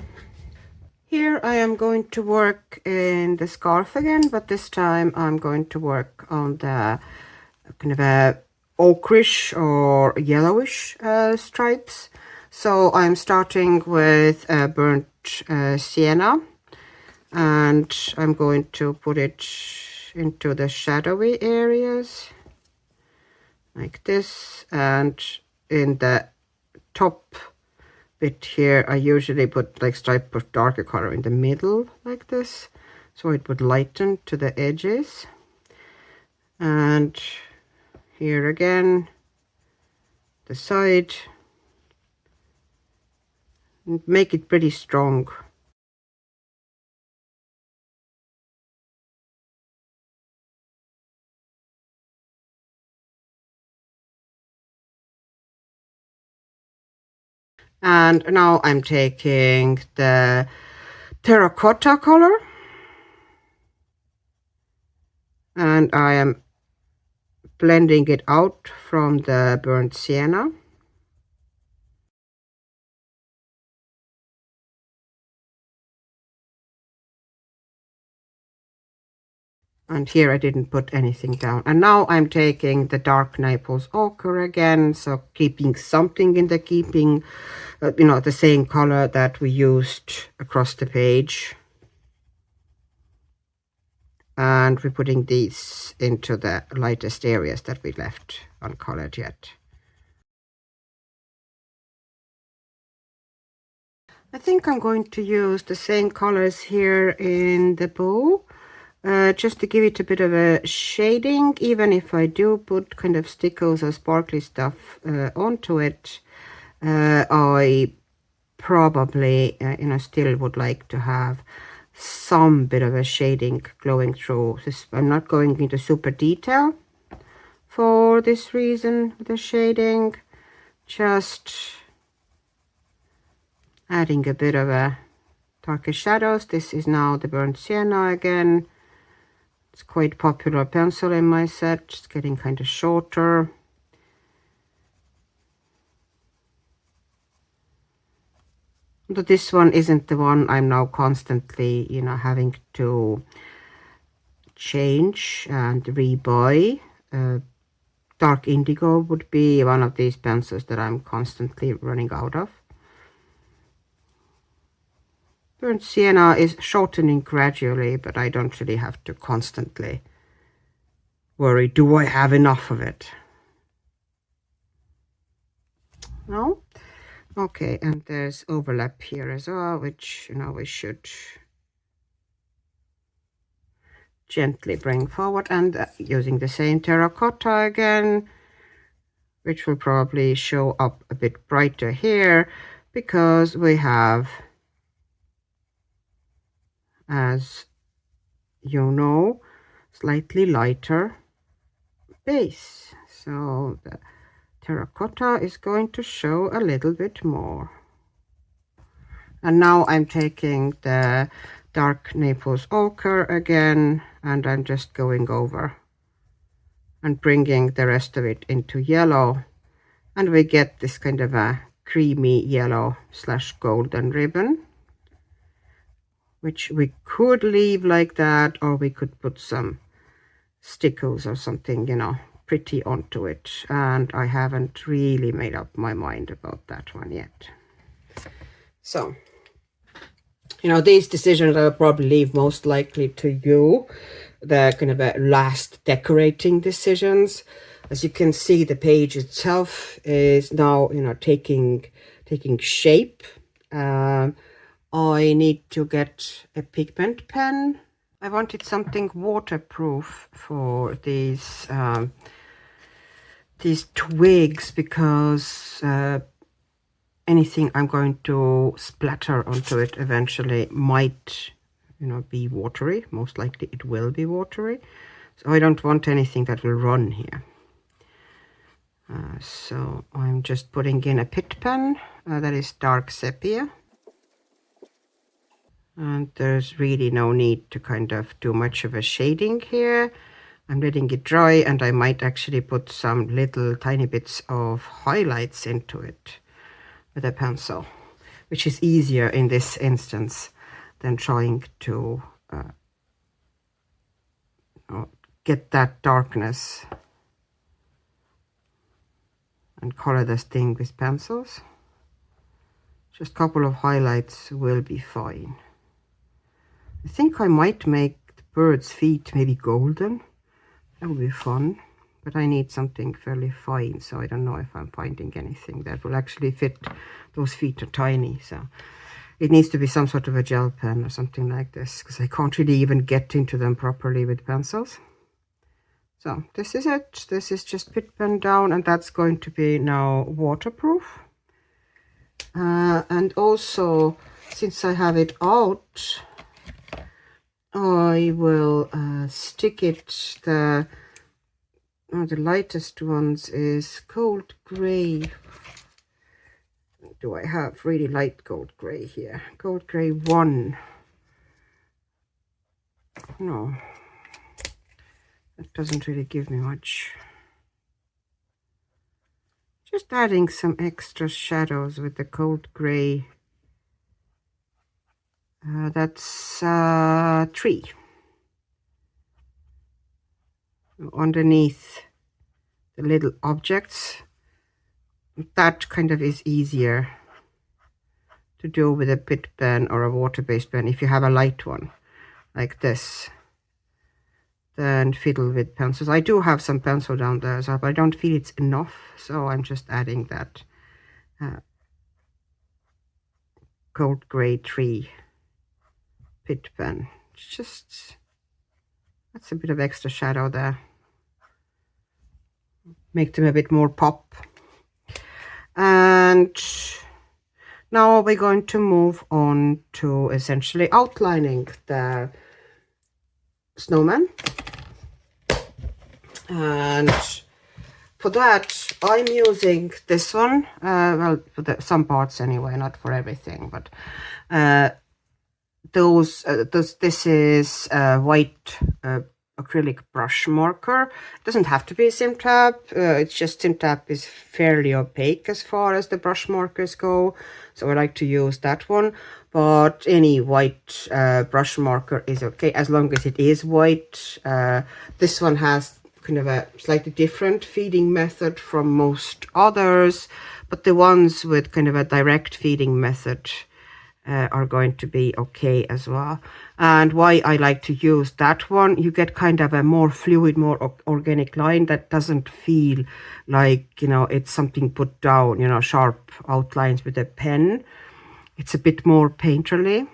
Here I am going to work in the scarf again, but this time I'm going to work on the kind of a ochreish or yellowish stripes. So I'm starting with burnt sienna, and I'm going to put it into the shadowy areas like this, and in the top bit here I usually put like stripe of darker color in the middle like this, so it would lighten to the edges. And here again the side, make it pretty strong. And now I'm taking the terracotta color and I am blending it out from the burnt sienna. And here I didn't put anything down. And now I'm taking the dark Naples ochre again, so keeping something in the keeping, the same color that we used across the page. And we're putting these into the lightest areas that we left uncolored yet. I think I'm going to use the same colors here in the bow, just to give it a bit of a shading. Even if I do put kind of stickles or sparkly stuff onto it, I probably still would like to have some bit of a shading glowing through this. I'm not going into super detail for this reason, the shading, just adding a bit of a darker shadows. This is now the burnt sienna again, It's quite popular pencil in my set. It's getting kind of shorter. But this one isn't the one I'm now constantly, you know, having to change and rebuy. Dark indigo would be one of these pencils that I'm constantly running out of. Burnt sienna is shortening gradually, but I don't really have to constantly worry, do I have enough of it? No? Okay, and there's overlap here as well, which, you know, we should gently bring forward, and using the same terracotta again, which will probably show up a bit brighter here because we have, as you know, slightly lighter base. So the terracotta is going to show a little bit more. And now I'm taking the dark Naples ochre again, and I'm just going over and bringing the rest of it into yellow, and we get this kind of a creamy yellow / golden ribbon, which we could leave like that, or we could put some stickles or something, you know, pretty onto it, and I haven't really made up my mind about that one yet. So, you know, these decisions I'll probably leave most likely to you, the kind of last decorating decisions. As you can see, the page itself is now, you know, taking shape. I need to get a pigment pen. I wanted something waterproof for these twigs, because anything I'm going to splatter onto it eventually might, you know, be watery. Most likely it will be watery. So I don't want anything that will run here. So I'm just putting in a pit pen that is dark sepia. And there's really no need to kind of do much of a shading here. I'm letting it dry, and I might actually put some little tiny bits of highlights into it with a pencil, which is easier in this instance than trying to get that darkness and color this thing with pencils. Just a couple of highlights will be fine. I think I might make the bird's feet maybe golden. That would be fun, but I need something fairly fine, so I don't know if I'm finding anything that will actually fit. Those feet are tiny, so it needs to be some sort of a gel pen or something like this, because I can't really even get into them properly with pencils. So this is it. This is just pit pen down, and that's going to be now waterproof. And also, since I have it out, I will stick it, the lightest ones is gold gray. Do I have really light gold gray here? Gold gray 1. No, that doesn't really give me much. Just adding some extra shadows with the gold gray. That's 3. Underneath the little objects. That kind of is easier to do with a pit pen or a water-based pen if you have a light one like this, than fiddle with pencils. I do have some pencil down there, so but I don't feel it's enough, so I'm just adding that gold gray 3 pit pen. Just, that's a bit of extra shadow there. Make them a bit more pop. And now we're going to move on to essentially outlining the snowman. And for that, I'm using this one. Well, for some parts anyway, not for everything, but this is white acrylic brush marker. It doesn't have to be Simtab. It's just Simtab is fairly opaque as far as the brush markers go, so I like to use that one. But any white brush marker is okay as long as it is white. This one has kind of a slightly different feeding method from most others, but the ones with kind of a direct feeding method are going to be okay as well. And why I like to use that one, you get kind of a more fluid, more organic line that doesn't feel like, you know, it's something put down, you know, sharp outlines with a pen. It's a bit more painterly,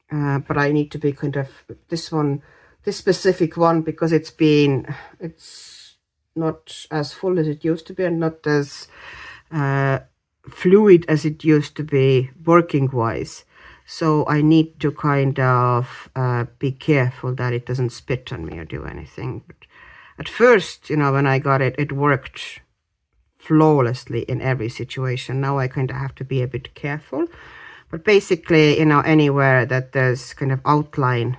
but I need to be kind of this specific one, because it's not as full as it used to be and not as fluid as it used to be working wise. So I need to kind of be careful that it doesn't spit on me or do anything. But at first, you know, when I got it, it worked flawlessly in every situation. Now I kind of have to be a bit careful. But basically, you know, anywhere that there's kind of outline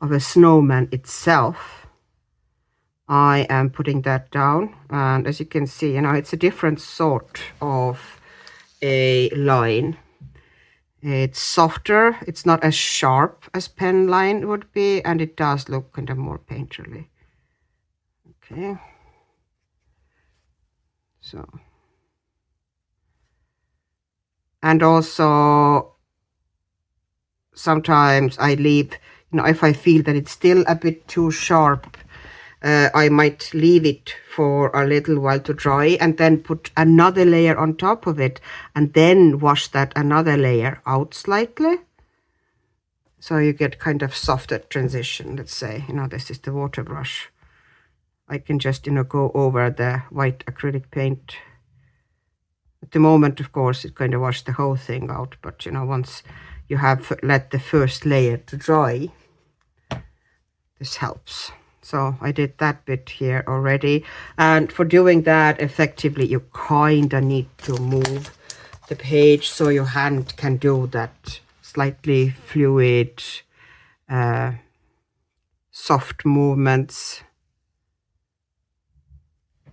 of a snowman itself, I am putting that down. And as you can see, you know, it's a different sort of a line. It's softer, it's not as sharp as pen line would be, and it does look kind of more painterly. Okay. So. And also, sometimes I leave, you know, if I feel that it's still a bit too sharp, I might leave it for a little while to dry and then put another layer on top of it and then wash that another layer out slightly. So you get kind of softer transition. Let's say, you know, this is the water brush. I can just, you know, go over the white acrylic paint. At the moment, of course, it kind of washes the whole thing out, but, you know, once you have let the first layer to dry, this helps. So I did that bit here already. And for doing that effectively, you kind of need to move the page so your hand can do that slightly fluid, soft movements.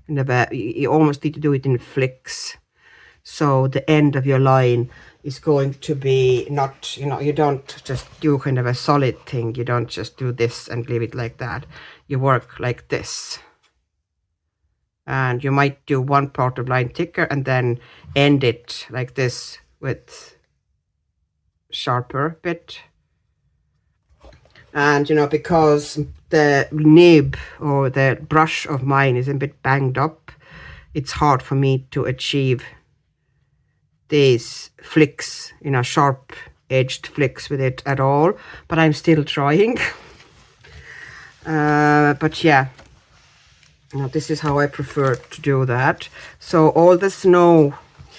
You almost need to do it in flicks. So the end of your line is going to be not, you know, you don't just do kind of a solid thing. You don't just do this and leave it like that. You work like this. And you might do one part of line thicker and then end it like this with sharper bit. And, you know, because the nib or the brush of mine is a bit banged up, it's hard for me to achieve these flicks, you know, sharp edged flicks with it at all, but I'm still trying. But yeah, you know, this is how I prefer to do that. So all the snow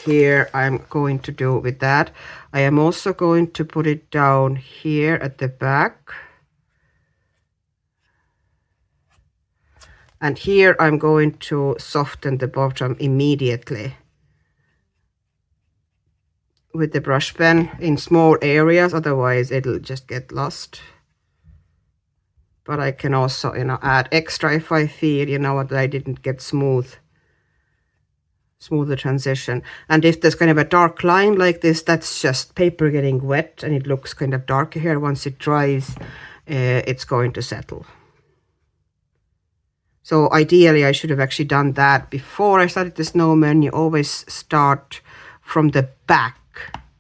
here I'm going to do with that. I am also going to put it down here at the back. And here I'm going to soften the bottom immediately with the brush pen in small areas, otherwise it'll just get lost. But I can also, you know, add extra if I feel, you know, that I didn't get smoother transition. And if there's kind of a dark line like this, that's just paper getting wet and it looks kind of darker here. Once it dries, it's going to settle. So ideally I should have actually done that before I started the snowman. You always start from the back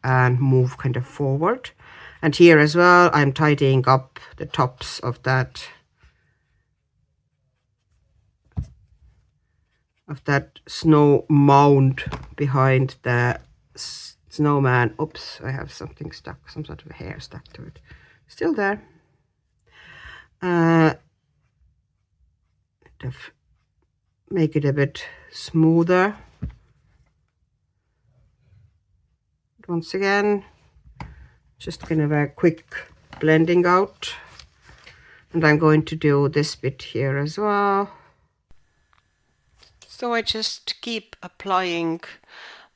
and move kind of forward. And here as well, I'm tidying up the tops of that snow mound behind the snowman. Oops, I have something stuck, some sort of hair stuck to it. Still there. Make it a bit smoother. Once again, just kind of a quick blending out. And I'm going to do this bit here as well. So I just keep applying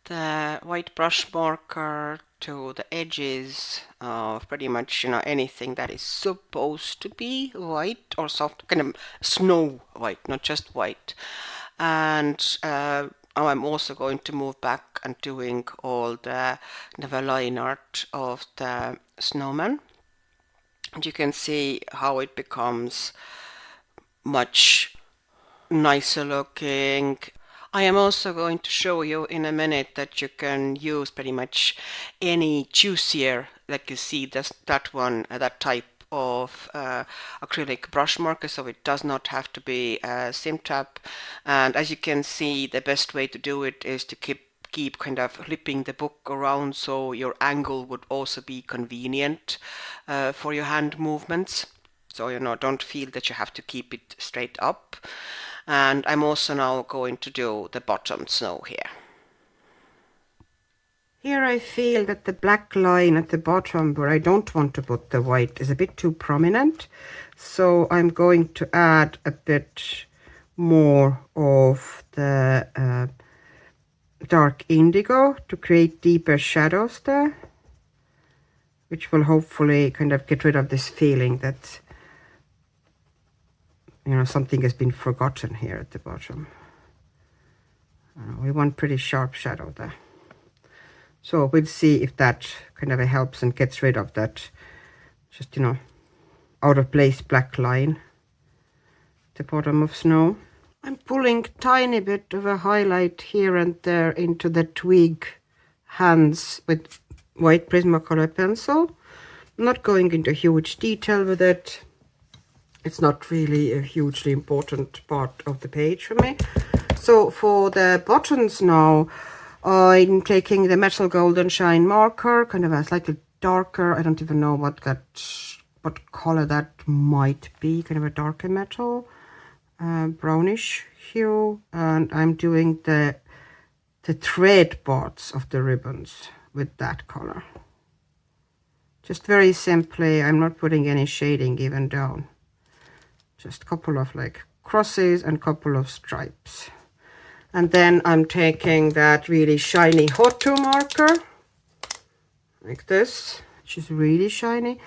the white brush marker to the edges of pretty much, you know, anything that is supposed to be white or soft, kind of snow white, not just white. And I'm also going to move back and doing all the line art of the snowman. And you can see how it becomes much nicer looking. I am also going to show you in a minute that you can use pretty much any juicier, like you see that one, that type of acrylic brush marker, so it does not have to be a sim tap. And as you can see, the best way to do it is to keep kind of flipping the book around, so your angle would also be convenient for your hand movements. So, you know, don't feel that you have to keep it straight up. And I'm also now going to do the bottom snow here. Here I feel that the black line at the bottom where I don't want to put the white is a bit too prominent. So I'm going to add a bit more of the dark indigo to create deeper shadows there, which will hopefully kind of get rid of this feeling that, you know, something has been forgotten here at the bottom. We want pretty sharp shadow there. So we'll see if that kind of helps and gets rid of that just, you know, out of place black line at the bottom of snow. I'm pulling tiny bit of a highlight here and there into the twig hands with white Prismacolor pencil. I'm not going into huge detail with it. It's not really a hugely important part of the page for me. So for the buttons now, I'm taking the Metal Golden Shine marker, kind of a slightly darker, I don't even know what color that might be, kind of a darker metal, brownish hue, and I'm doing the thread parts of the ribbons with that color. Just very simply, I'm not putting any shading even down. Just a couple of like crosses and couple of stripes. And then I'm taking that really shiny Hot2 marker, like this, which is really shiny.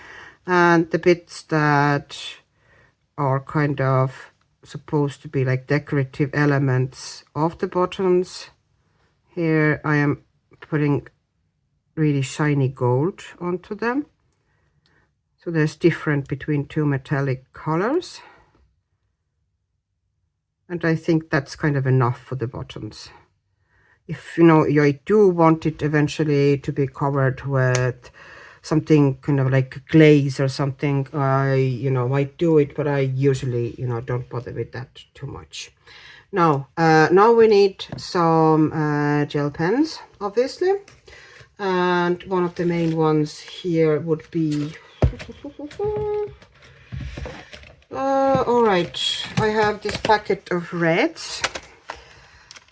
And the bits that are kind of supposed to be like decorative elements of the buttons, here I am putting really shiny gold onto them. So there's different between two metallic colors. And I think that's kind of enough for the buttons. If, you know, I do want it eventually to be covered with something kind of like glaze or something, I, you know, might do it, but I usually, you know, don't bother with that too much. Now we need some gel pens, obviously. And one of the main ones here would be... all right, I have this packet of reds,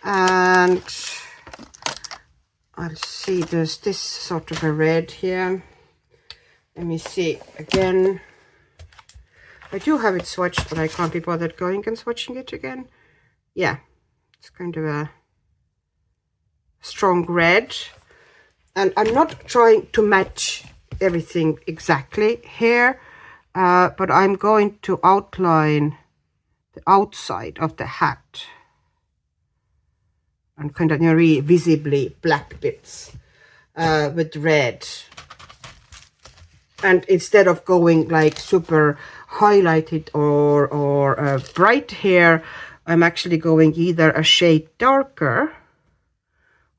and I'll see there's this sort of a red here. Let me see again. I do have it swatched, but I can't be bothered going and swatching it again. Yeah, it's kind of a strong red, and I'm not trying to match everything exactly here. But I'm going to outline the outside of the hat and kind of, you know, really visibly black bits with red. And instead of going like super highlighted or bright here, I'm actually going either a shade darker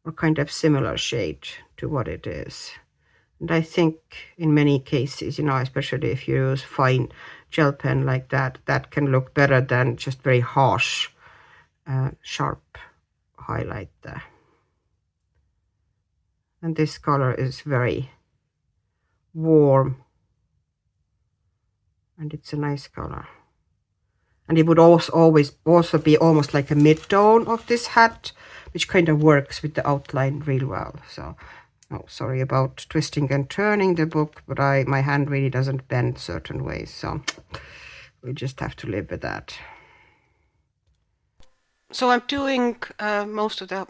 or kind of similar shade to what it is. And I think in many cases, you know, especially if you use fine gel pen like that, that can look better than just very harsh, sharp highlight there. And this color is very warm. And it's a nice color. And it would also be almost like a mid-tone of this hat, which kind of works with the outline real well. So... oh, sorry about twisting and turning the book, but my hand really doesn't bend certain ways, so we just have to live with that. So I'm doing most of the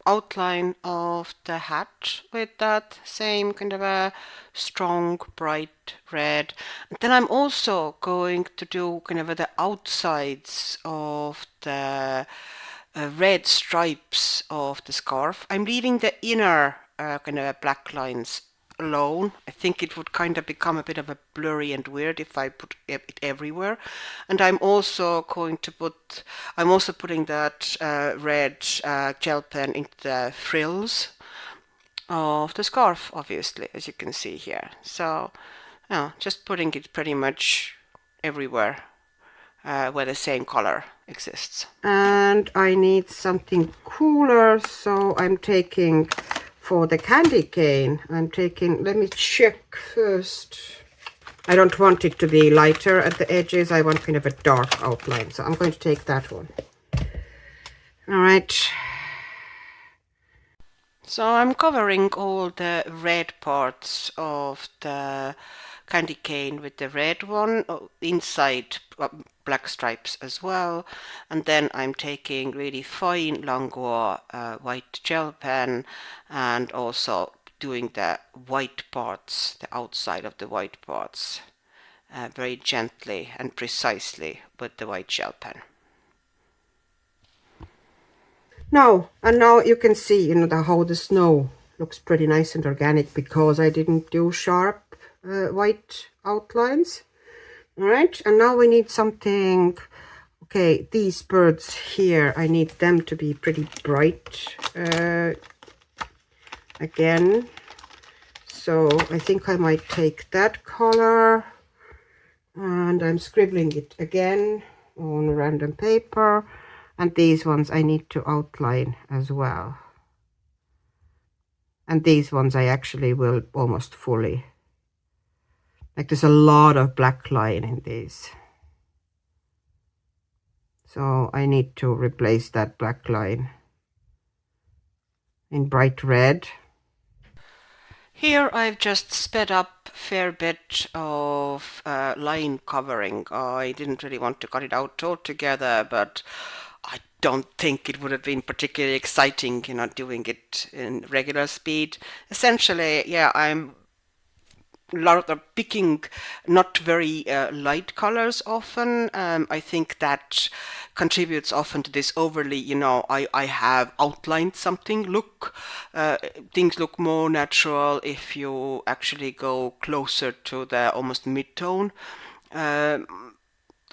outline of the hat with that same kind of a strong bright red. And then I'm also going to do kind of the outsides of the red stripes of the scarf. I'm leaving the inner kind of black lines alone. I think it would kind of become a bit of a blurry and weird if I put it everywhere. And I'm also putting that red gel pen into the frills of the scarf, obviously, as you can see here. So, just putting it pretty much everywhere where the same color exists. And I need something cooler, so I'm taking, for the candy cane, let me check first. I don't want it to be lighter at the edges. I want kind of a dark outline, so I'm going to take that one. All right. So I'm covering all the red parts of the candy cane with the red one, inside black stripes as well. And then I'm taking really fine Langua white gel pen and also doing the white parts, the outside of the white parts, very gently and precisely with the white gel pen. Now you can see, how the snow looks pretty nice and organic because I didn't do sharp white outlines. All right, and now we need something. Okay, these birds here, I need them to be pretty bright again. So I think I might take that color, and I'm scribbling it again on random paper. And these ones I need to outline as well. And these ones I actually will almost fully. Like there's a lot of black line in these. So I need to replace that black line in bright red. Here I've just sped up a fair bit of line covering. I didn't really want to cut it out altogether, but I don't think it would have been particularly exciting, doing it in regular speed. Essentially, yeah, I'm picking not very light colors often. I think that contributes often to this overly, I have outlined something look. Things look more natural if you actually go closer to the almost mid-tone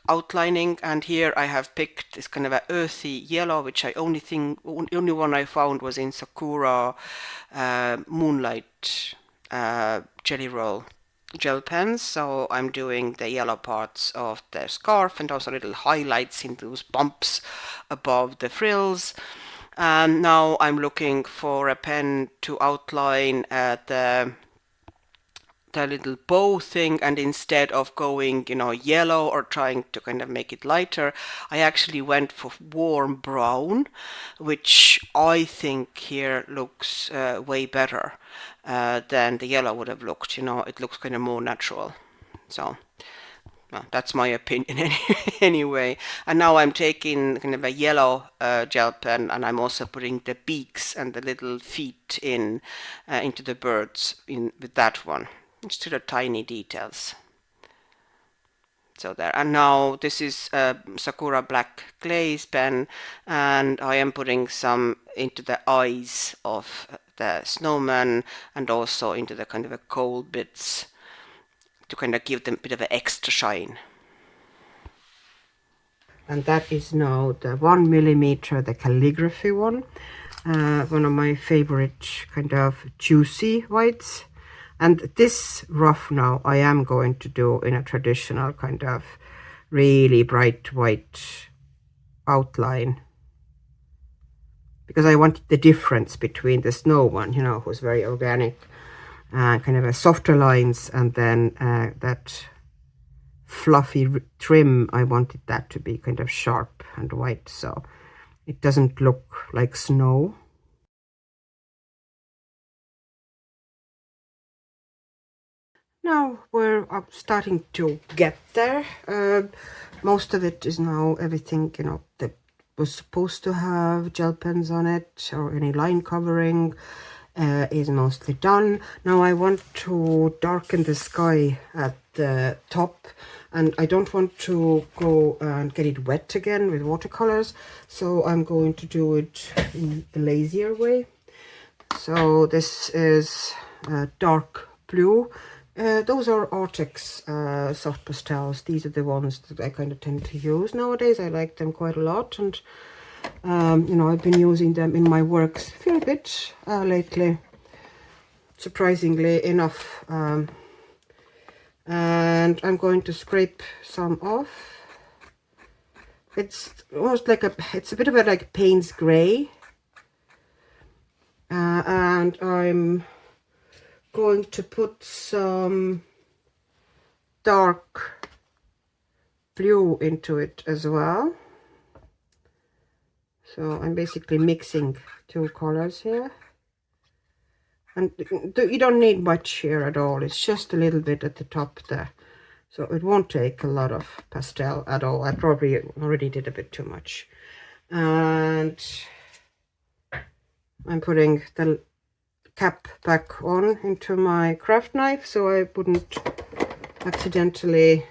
outlining. And here I have picked this kind of a earthy yellow, which only one I found was in Sakura Moonlight Jelly Roll gel pens. So I'm doing the yellow parts of the scarf and also little highlights in those bumps above the frills. And now I'm looking for a pen to outline the little bow thing, and instead of going yellow or trying to kind of make it lighter, I actually went for warm brown, which I think here looks way better than the yellow would have looked. It looks kind of more natural. So well, that's my opinion anyway. And now I'm taking kind of a yellow gel pen, and I'm also putting the beaks and the little feet into the birds with that one. Just to the tiny details. So there. And now this is Sakura Black Glaze pen, and I am putting some into the eyes of the snowman and also into the kind of a cold bits to kind of give them a bit of an extra shine. And that is now the 1mm, the calligraphy one. One of my favorite kind of juicy whites. And this rough now I am going to do in a traditional kind of really bright white outline, because I wanted the difference between the snow one, who's very organic, kind of a softer lines, and then that fluffy trim, I wanted that to be kind of sharp and white, so it doesn't look like snow. Now we're starting to get there. Most of it is now everything, the was supposed to have gel pens on it or any line covering is mostly done. Now I want to darken the sky at the top, and I don't want to go and get it wet again with watercolors, so I'm going to do it in the lazier way. So this is dark blue. Those are Artex soft pastels. These are the ones that I kind of tend to use nowadays. I like them quite a lot, and you know, I've been using them in my works a fair bit lately, surprisingly enough. And I'm going to scrape some off. It's almost like it's a bit of a like Payne's gray, and I'm going to put some dark blue into it as well. So I'm basically mixing two colors here, and you don't need much here at all. It's just a little bit at the top there, so it won't take a lot of pastel at all. I probably already did a bit too much. And I'm putting the cap back on into my craft knife so I wouldn't accidentally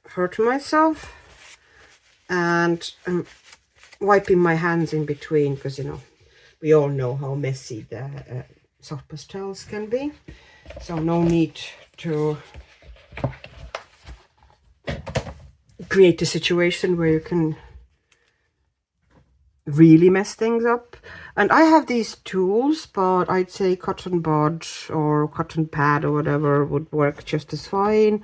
hurt myself, and I'm wiping my hands in between because, you know, we all know how messy the soft pastels can be, so no need to create a situation where you can really mess things up. And I have these tools, but I'd say cotton bud or cotton pad or whatever would work just as fine.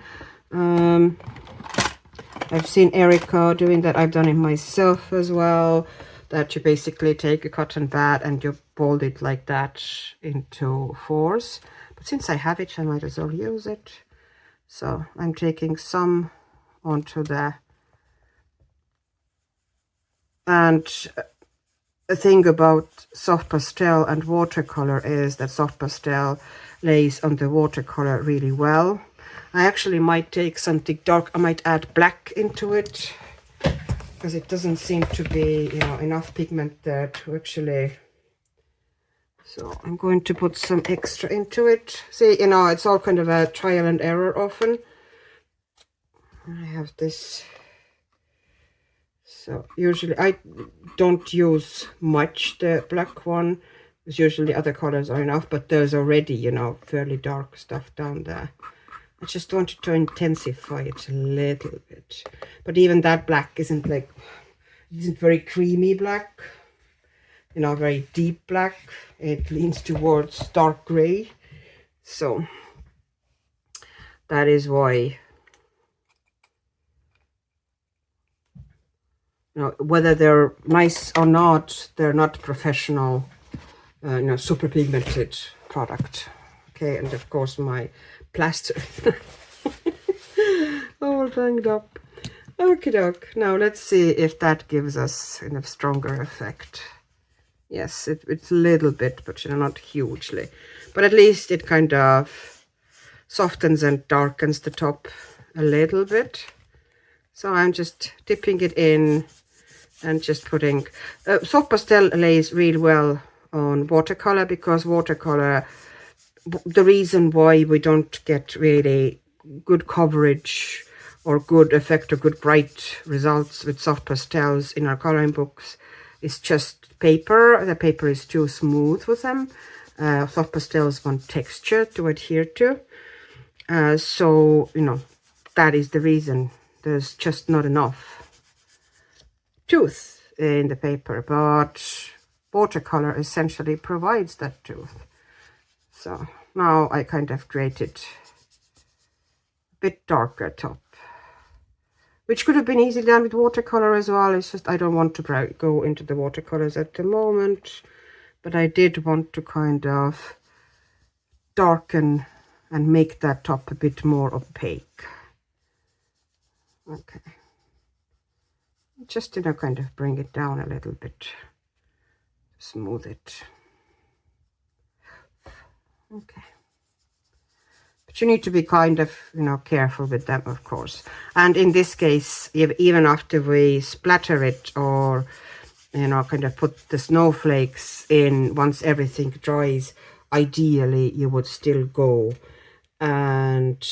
I've seen Erica doing that. I've done it myself as well, that you basically take a cotton pad and you fold it like that into fours. But since I have it, I might as well use it. So I'm taking some onto there. And the thing about soft pastel and watercolor is that soft pastel lays on the watercolor really well. I actually might take something dark. I might add black into it because it doesn't seem to be, you know, enough pigment there to actually. So I'm going to put some extra into it. See, you know, it's all kind of a trial and error often. I have this. So usually I don't use much the black one, because usually other colors are enough, but there's already, you know, fairly dark stuff down there. I just wanted to intensify it a little bit. But even that black isn't very creamy black, you know, very deep black. It leans towards dark gray. So that is why, you know, whether they're nice or not, they're not professional, you know, super pigmented product. Okay, and of course my plaster all banged up. Okie doke. Now let's see if that gives us a stronger effect. Yes, it's a little bit, but, you know, not hugely. But at least it kind of softens and darkens the top a little bit. So I'm just dipping it in and just putting soft pastel lays really well on watercolor, because watercolor, the reason why we don't get really good coverage or good effect or good bright results with soft pastels in our coloring books is just paper. The paper is too smooth with them. Soft pastels want texture to adhere to. So, you know, that is the reason. There's just not enough tooth in the paper, but watercolor essentially provides that tooth. So now I kind of created a bit darker top, which could have been easily done with watercolor as well. It's just I don't want to go into the watercolors at the moment, but I did want to kind of darken and make that top a bit more opaque. Okay. Just, you know, kind of bring it down a little bit, smooth it. Okay. But you need to be kind of, you know, careful with them, of course. And in this case, even after we splatter it or, you know, kind of put the snowflakes in, once everything dries, ideally you would still go and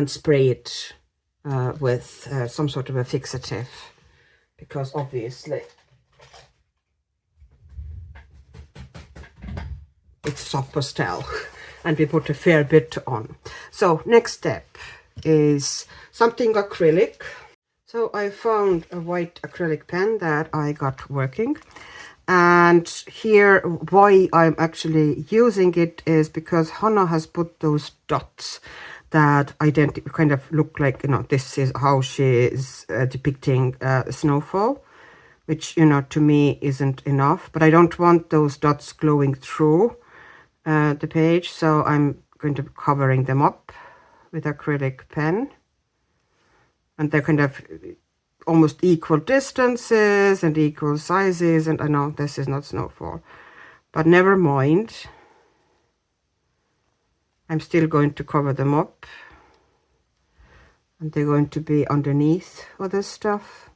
spray it with some sort of a fixative, because obviously it's soft pastel and we put a fair bit on. So next step is something acrylic. So I found a white acrylic pen that I got working, and here why I'm actually using it is because Hanna has put those dots that kind of look like, you know, this is how she is depicting snowfall, which, you know, to me isn't enough, but I don't want those dots glowing through the page, so I'm going to be covering them up with acrylic pen, and they're kind of almost equal distances and equal sizes, and I know this is not snowfall, but never mind. I'm still going to cover them up, and they're going to be underneath other stuff.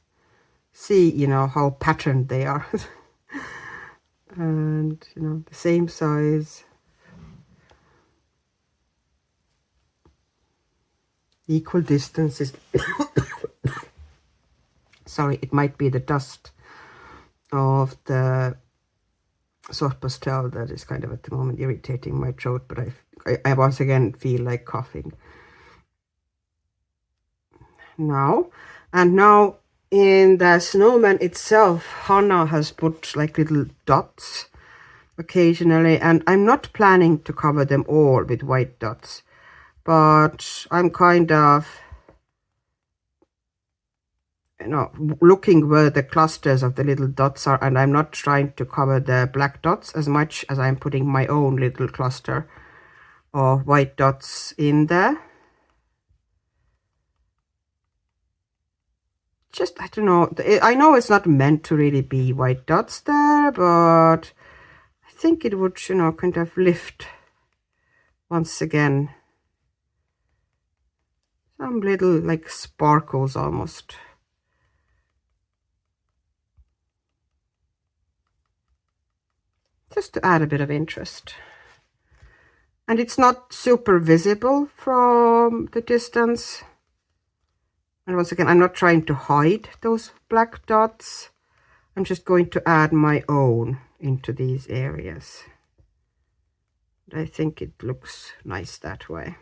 See, you know, how patterned they are. And, you know, the same size, equal distances. Sorry, it might be the dust of the soft pastel that is kind of at the moment irritating my throat, but I once again feel like coughing now. And now in the snowman itself, Hanna has put like little dots occasionally, and I'm not planning to cover them all with white dots, but I'm kind of, you know, looking where the clusters of the little dots are, and I'm not trying to cover the black dots as much as I'm putting my own little cluster of white dots in there. Just, I don't know, I know it's not meant to really be white dots there, but I think it would, you know, kind of lift once again some little like sparkles almost. Just to add a bit of interest. And it's not super visible from the distance. And once again, I'm not trying to hide those black dots. I'm just going to add my own into these areas. I think it looks nice that way.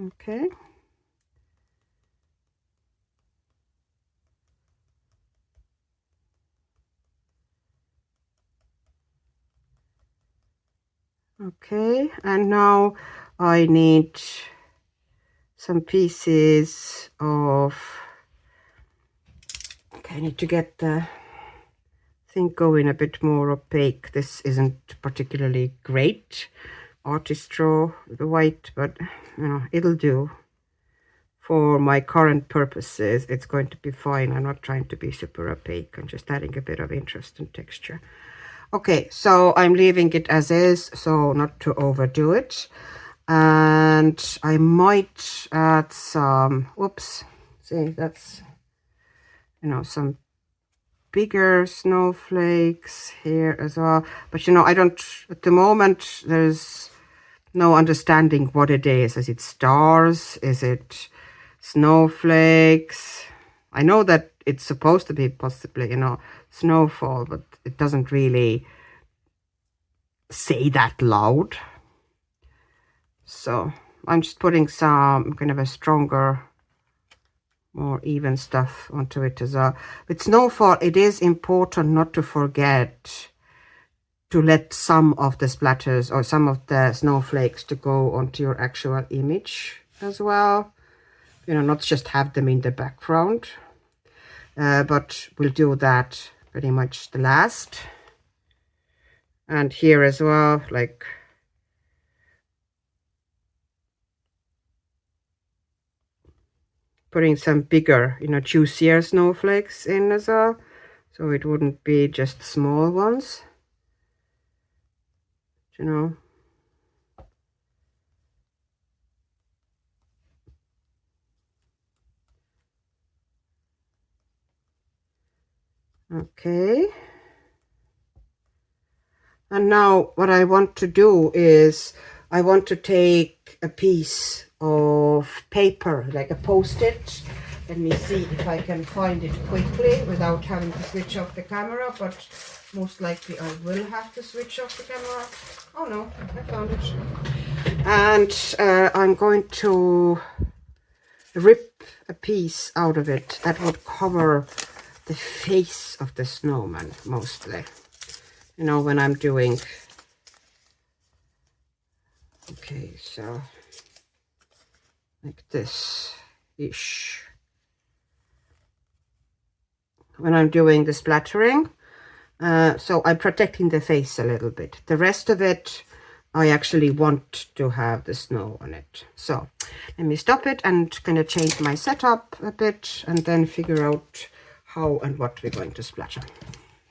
Okay. Okay, and now I need some pieces of, okay, I need to get the thing going a bit more opaque. This isn't particularly great artist straw, the white, but you know, it'll do. For my current purposes, it's going to be fine. I'm not trying to be super opaque. I'm just adding a bit of interest and texture. Okay, so I'm leaving it as is, so not to overdo it. And I might add some, whoops, see, that's, you know, some bigger snowflakes here as well. But, you know, I don't, at the moment, there's no understanding what it is. Is it stars? Is it snowflakes? I know that it's supposed to be possibly, you know, snowfall, but it doesn't really say that loud. So I'm just putting some kind of a stronger, more even stuff onto it as well. With snowfall, it is important not to forget to let some of the splatters or some of the snowflakes to go onto your actual image as well. You know, not just have them in the background, but we'll do that pretty much the last. And here as well, like putting some bigger, you know, juicier snowflakes in as well, so it wouldn't be just small ones. you know. Okay. And now what I want to do is I want to take a piece of paper, like a post-it. Let me see if I can find it quickly without having to switch off the camera, but most likely I will have to switch off the camera. Oh no, I found it. And I'm going to rip a piece out of it that would cover the face of the snowman mostly. You know, when I'm doing, okay, so like this-ish. When I'm doing the splattering, so I'm protecting the face a little bit. The rest of it, I actually want to have the snow on it. So let me stop it and gonna change my setup a bit and then figure out how and what we're going to splatter.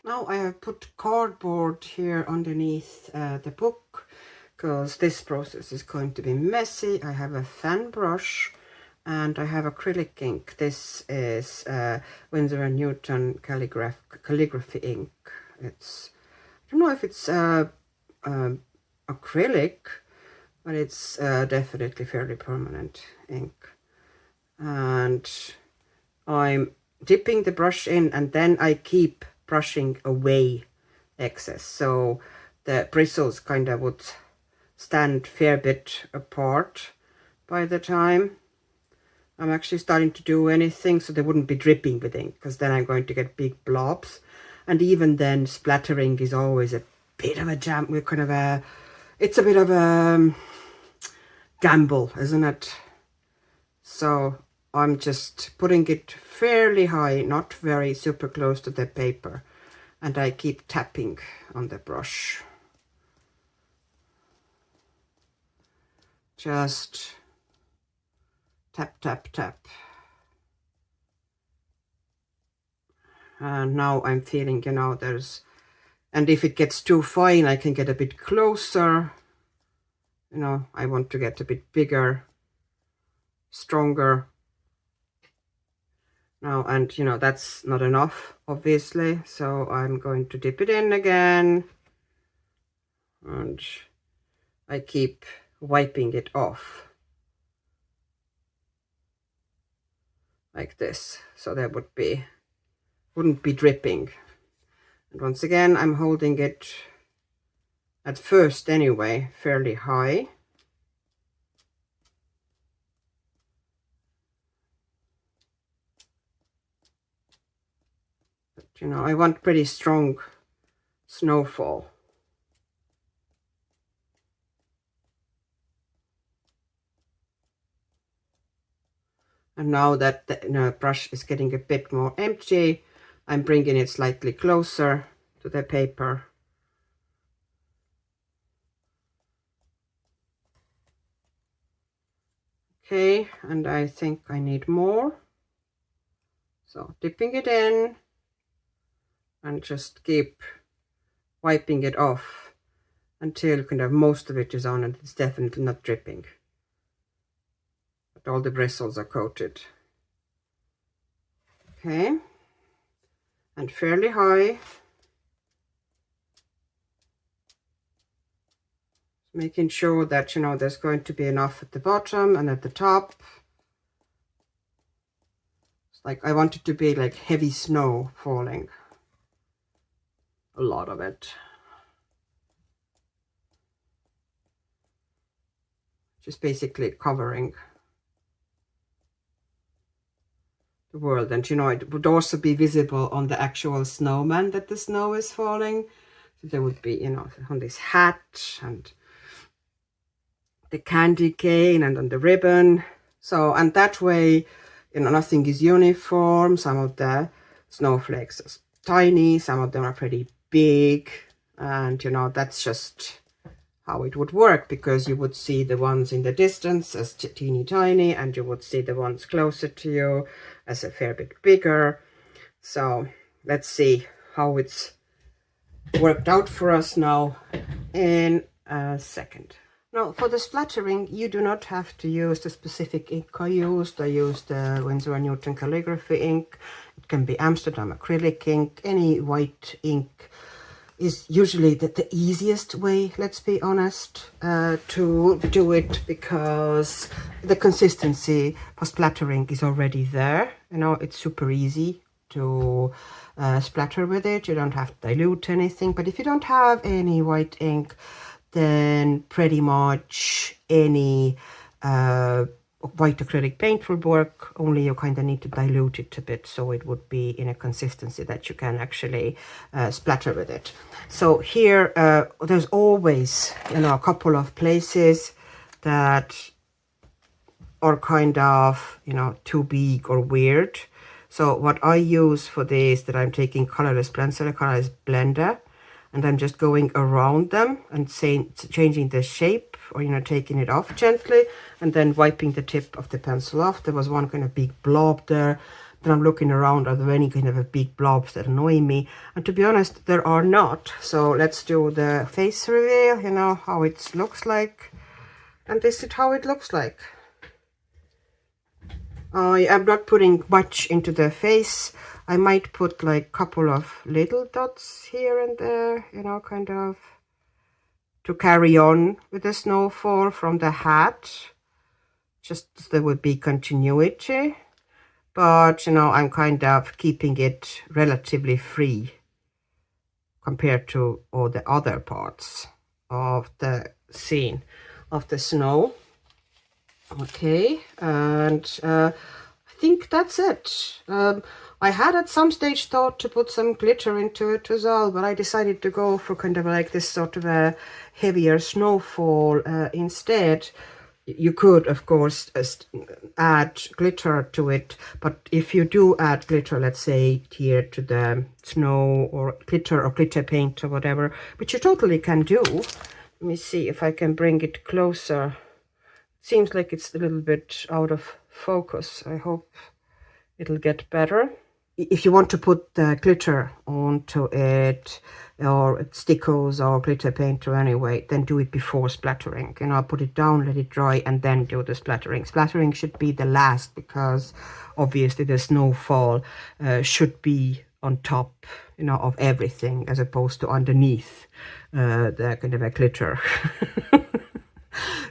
Now I have put cardboard here underneath the book because this process is going to be messy. I have a fan brush and I have acrylic ink. This is Winsor & Newton calligraphy ink. It's, I don't know if it's acrylic, but it's definitely fairly permanent ink. And I'm dipping the brush in and then I keep brushing away excess, so the bristles kind of would stand fair bit apart by the time I'm actually starting to do anything, so they wouldn't be dripping with ink, because then I'm going to get big blobs. And even then, splattering is always a bit of a jam. We're kind of it's a bit of a gamble, isn't it? So I'm just putting it fairly high, not very super close to the paper, and I keep tapping on the brush. Just tap, tap, tap. And now I'm feeling, you know, and if it gets too fine, I can get a bit closer. You know, I want to get a bit bigger, stronger. Now, and you know, that's not enough, obviously, so I'm going to dip it in again. And I keep wiping it off. Like this, so there wouldn't be dripping. And once again, I'm holding it, at first anyway, fairly high. But you know, I want pretty strong snowfall. And now that the brush is getting a bit more empty, I'm bringing it slightly closer to the paper. Okay, and I think I need more. So dipping it in and just keep wiping it off until kind of most of it is on and it's definitely not dripping. But all the bristles are coated. Okay, and fairly high. Making sure that, you know, there's going to be enough at the bottom and at the top. It's like I want it to be like heavy snow falling. A lot of it. Just basically covering the world. And you know, it would also be visible on the actual snowman that the snow is falling. So there would be, you know, on this hat and the candy cane and on the ribbon. So, and that way, you know, nothing is uniform. Some of the snowflakes are tiny, some of them are pretty big, and you know, that's just how it would work, because you would see the ones in the distance as teeny tiny, and you would see the ones closer to you as a fair bit bigger. So let's see how it's worked out for us now in a second. Now, for the splattering, you do not have to use the specific ink I used. I used the Winsor & Newton calligraphy ink. It can be Amsterdam acrylic ink. Any white ink is usually the easiest way, let's be honest, to do it, because the consistency for splattering is already there. You know, it's super easy to splatter with it. You don't have to dilute anything. But if you don't have any white ink, then pretty much any white acrylic paint will work, only you kind of need to dilute it a bit so it would be in a consistency that you can actually splatter with it. So here there's always, you know, a couple of places that are kind of, you know, too big or weird. So what I use for this, that I'm taking colorless blender, and I'm just going around them and changing the shape, or, you know, taking it off gently and then wiping the tip of the pencil off. There was one kind of big blob there. Then I'm looking around, are there any kind of a big blobs that annoy me? And to be honest, there are not. So let's do the face reveal, you know, how it looks like. And this is how it looks like. I am not putting much into the face. I might put like a couple of little dots here and there, you know, kind of to carry on with the snowfall from the hat. Just there would be continuity. But, you know, I'm kind of keeping it relatively free compared to all the other parts of the scene of the snow. Okay, and I think that's it. I had at some stage thought to put some glitter into it as well, but I decided to go for kind of like this sort of a heavier snowfall instead. You could, of course, add glitter to it, but if you do add glitter, let's say here to the snow, or glitter paint or whatever, which you totally can do. Let me see if I can bring it closer. Seems like it's a little bit out of focus. I hope it'll get better. If you want to put the glitter onto it, or stickers or glitter paint or anyway, then do it before splattering. You know, put it down, let it dry, and then do the splattering. Splattering should be the last, because obviously the snowfall should be on top, you know, of everything, as opposed to underneath the kind of a glitter.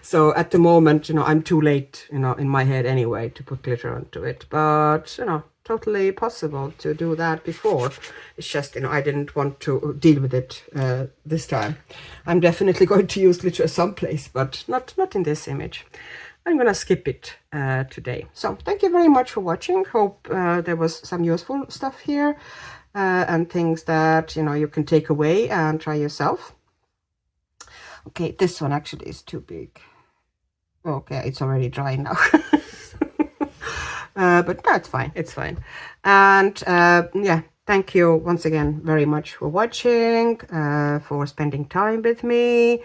So at the moment, you know, I'm too late, you know, in my head anyway, to put glitter onto it. But, you know, totally possible to do that before. It's just, you know, I didn't want to deal with it this time. I'm definitely going to use glitter someplace, but not in this image. I'm gonna skip it today. So thank you very much for watching. Hope there was some useful stuff here and things that, you know, you can take away and try yourself. Okay, this one actually is too big. Okay, it's already dry now. But no, it's fine, it's fine. And yeah, thank you once again very much for watching, for spending time with me,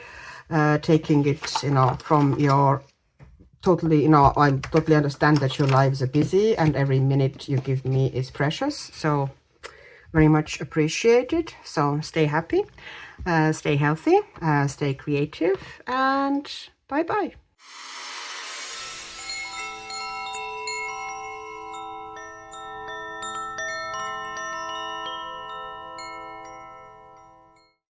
taking it, you know, from your totally, you know, I totally understand that your lives are busy and every minute you give me is precious. So very much appreciated. So stay happy, stay healthy, stay creative, and bye-bye.